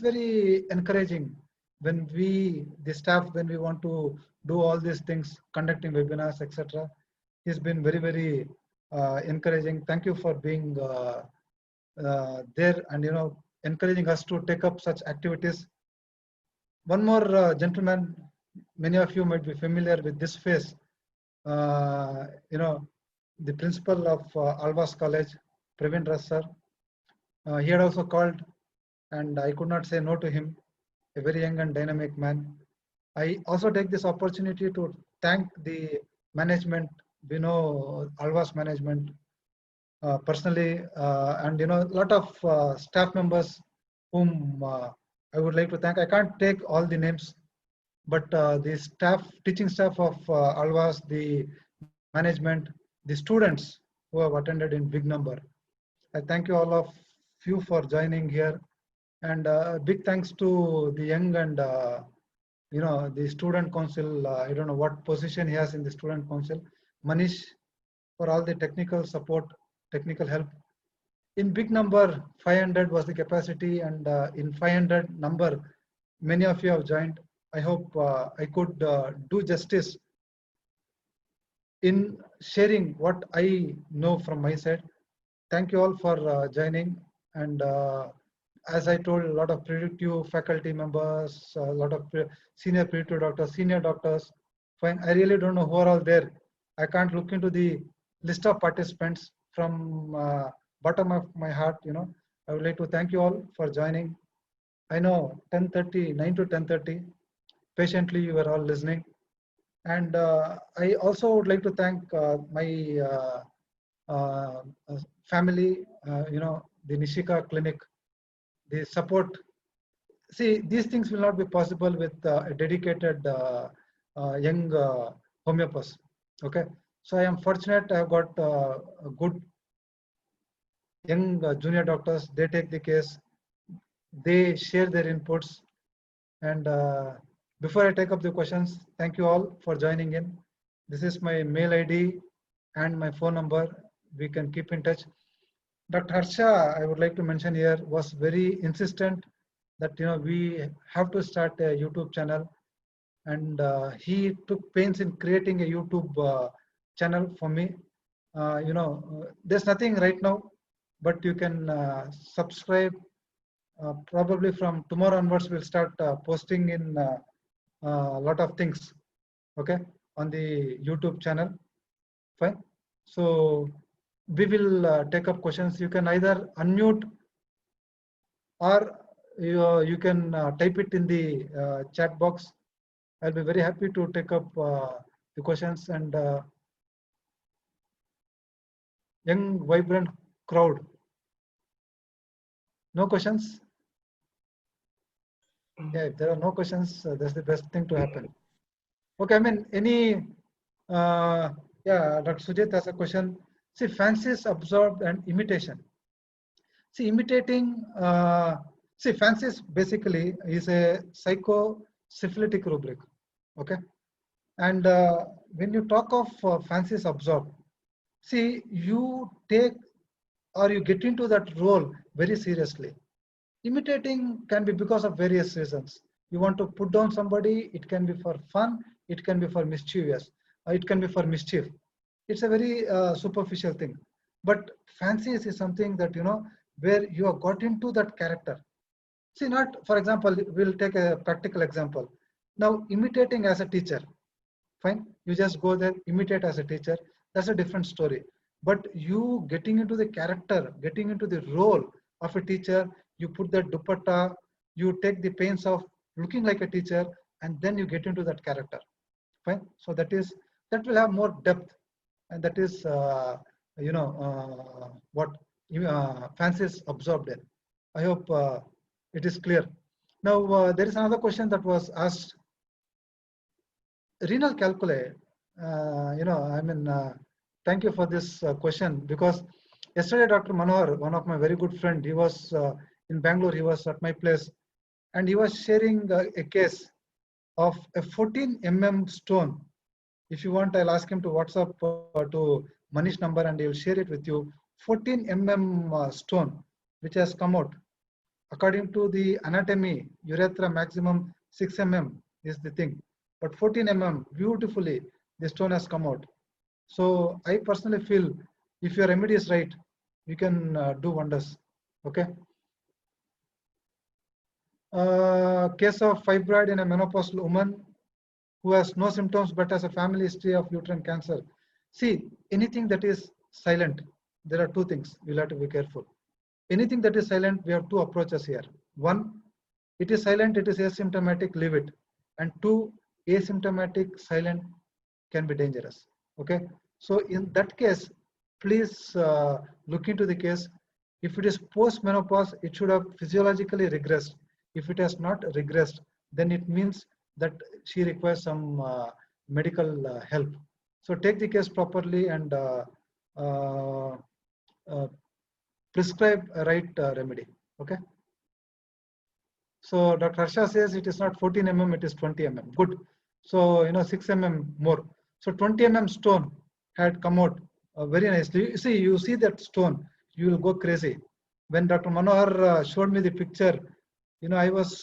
very encouraging when the staff, when we want to do all these things, conducting webinars, etc. He's been very, very encouraging. Thank you for being there and encouraging us to take up such activities. One more gentleman, many of you might be familiar with this face. The principal of Alvas College, Praveen Ras sir. He had also called, and I could not say no to him. A very young and dynamic man. I also take this opportunity to thank the management. We know Alvas management personally, and a lot of staff members whom I would like to thank. I can't take all the names, but the staff, teaching staff of Alvas, the management, the students who have attended in big number. I thank you all of you for joining here, and big thanks to the young and the student council. I don't know what position he has in the student council. Manish, for all the technical support, technical help. In big number, 500 was the capacity, and in 500 number, many of you have joined. I hope I could do justice in sharing what I know from my side. Thank you all for joining. And as I told, a lot of predictive faculty members, a lot of senior predictive doctors, senior doctors. Fine. I really don't know who are all there. I can't look into the list of participants from bottom of my heart. I would like to thank you all for joining. I know 10:30, 9 to 10:30. Patiently, you were all listening. And I also would like to thank my family, the Nishika Clinic, the support. See, these things will not be possible with a dedicated young homeopath. Okay, so I am fortunate. I have got a good young junior doctors. They take the case. They share their inputs. And before I take up the questions, thank you all for joining in. This is my mail ID and my phone number. We can keep in touch. Dr. Harsha, I would like to mention here, was very insistent that we have to start a YouTube channel, and he took pains in creating a YouTube channel for me. There's nothing right now, but you can subscribe. Probably from tomorrow onwards, we'll start posting in a lot of things, okay, on the YouTube channel. Fine. So we will take up questions. You can either unmute or you can type it in the chat box. I'll be very happy to take up the questions. And young, vibrant crowd. No questions? Yeah, if there are no questions, that's the best thing to happen. Okay, I mean, yeah, Dr. Sujit has a question. See, fancies, absorbed, and imitation. See, imitating, fancies basically is a psychosyphilitic rubric, okay? And when you talk of fancies absorbed, see, you take or you get into that role very seriously. Imitating can be because of various reasons. You want to put down somebody, it can be for fun, it can be for mischievous, it can be for mischief. It's a very superficial thing. But fancies is something that, where you have got into that character. See, not, for example, we'll take a practical example. Now, imitating as a teacher, fine, you just go there, imitate as a teacher, that's a different story. But you getting into the character, getting into the role of a teacher, you put that dupatta, you take the pains of looking like a teacher, and then you get into that character. Fine. So that will have more depth, and that is what fancies absorbed in. I hope it is clear. Now there is another question that was asked. Renal calculi. Thank you for this question, because yesterday Dr. Manohar, one of my very good friend, he was in Bangalore, he was at my place, and he was sharing a case of a 14 mm stone. If you want, I'll ask him to WhatsApp to Manish number and he will share it with you. 14 mm stone, which has come out. According to the anatomy, urethra maximum 6 mm is the thing. But 14 mm, beautifully, the stone has come out. So I personally feel if your remedy is right, you can do wonders. Okay. Case of fibroid in a menopausal woman who has no symptoms but has a family history of uterine cancer. See, anything that is silent, there are two things we'll have to be careful. Anything that is silent, we have two approaches here. One, it is silent, it is asymptomatic, leave it. And two, asymptomatic, silent can be dangerous. Okay. So in that case, please look into the case. If it is post-menopause, it should have physiologically regressed. If it has not regressed, then it means that she requires some medical help. So take the case properly and prescribe a right remedy. Okay. So Dr. Harsha says it is not 14 mm, it is 20 mm. Good. So 6 mm more. So 20 mm stone had come out very nicely. You see that stone, you will go crazy. When Dr. Manohar showed me the picture, I was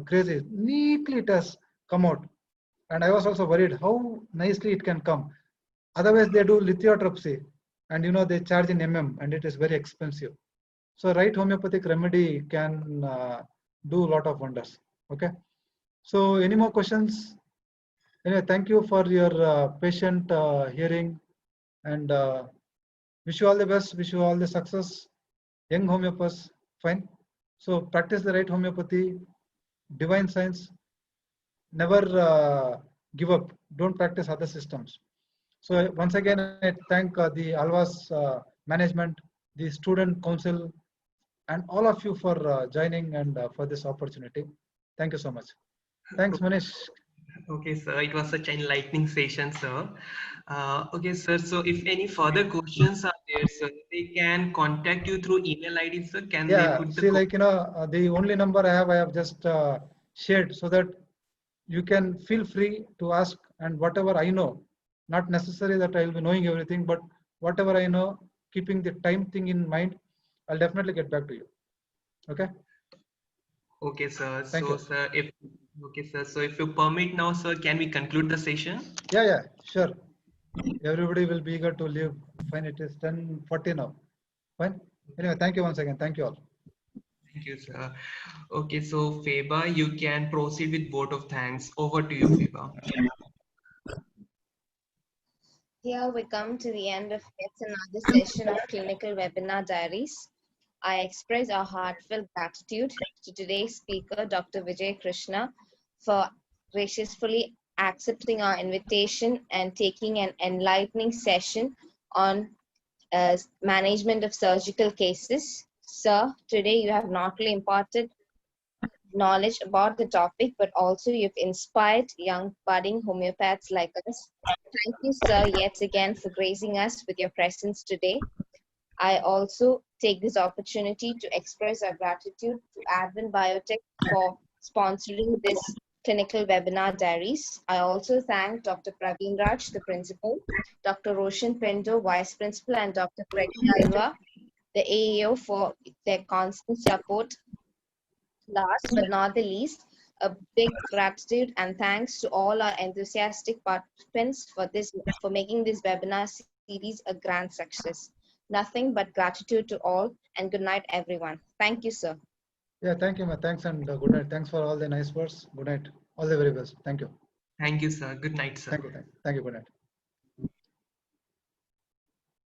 crazy. Neatly it has come out. And I was also worried how nicely it can come. Otherwise, they do lithotripsy and they charge in and it is very expensive. So right homeopathic remedy can do a lot of wonders. Okay. So any more questions? Anyway, thank you for your patient hearing, and wish you all the best. Wish you all the success. Young homeopaths, fine. So practice the right homeopathy, divine science. Never give up. Don't practice other systems. So once again, I thank the Alvas management, the student council, and all of you for joining and for this opportunity. Thank you so much. Thanks, Manish. Okay, sir. It was such an enlightening session, sir. Okay, sir. So if any further questions are there, sir, they can contact you through email ID, sir. Can they Yeah, put the see, like, the only number I have just shared, so that you can feel free to ask, and whatever I know, not necessary that I will be knowing everything, but whatever I know, keeping the time thing in mind, I'll definitely get back to you. Okay. Okay, sir. Thank So, you. sir, if okay, sir. So if you permit now, sir, can we conclude the session? Yeah, sure. Everybody will be eager to leave. Fine, it is 10:40 now. Fine. Anyway, thank you once again. Thank you all. Thank you, sir. Okay, so Feba, you can proceed with vote of thanks. Over to you, Feba. Here we come to the end of yet another session of Clinical Webinar Diaries. I express our heartfelt gratitude to today's speaker, Dr. Vijay Krishna, for graciously accepting our invitation and taking an enlightening session on management of surgical cases. Sir, today you have not only imparted knowledge about the topic, but also you've inspired young budding homeopaths like us. Thank you, sir, yet again for gracing us with your presence today. I also take this opportunity to express our gratitude to Advent Biotech for sponsoring this clinical webinar diaries. I also thank Dr. Praveen Raj, the principal, Dr. Roshan Pendo, vice principal, and Dr. Craig Salva, the AAO, for their constant support. Last but not the least, a big gratitude and thanks to all our enthusiastic participants for making this webinar series a grand success. Nothing but gratitude to all, and good night, everyone. Thank you, sir. Yeah, thank you, ma. Thanks, and good night. Thanks for all the nice words. Good night. All the very best. Thank you. Thank you, sir. Good night, sir. Thank you. Thank you. Good night.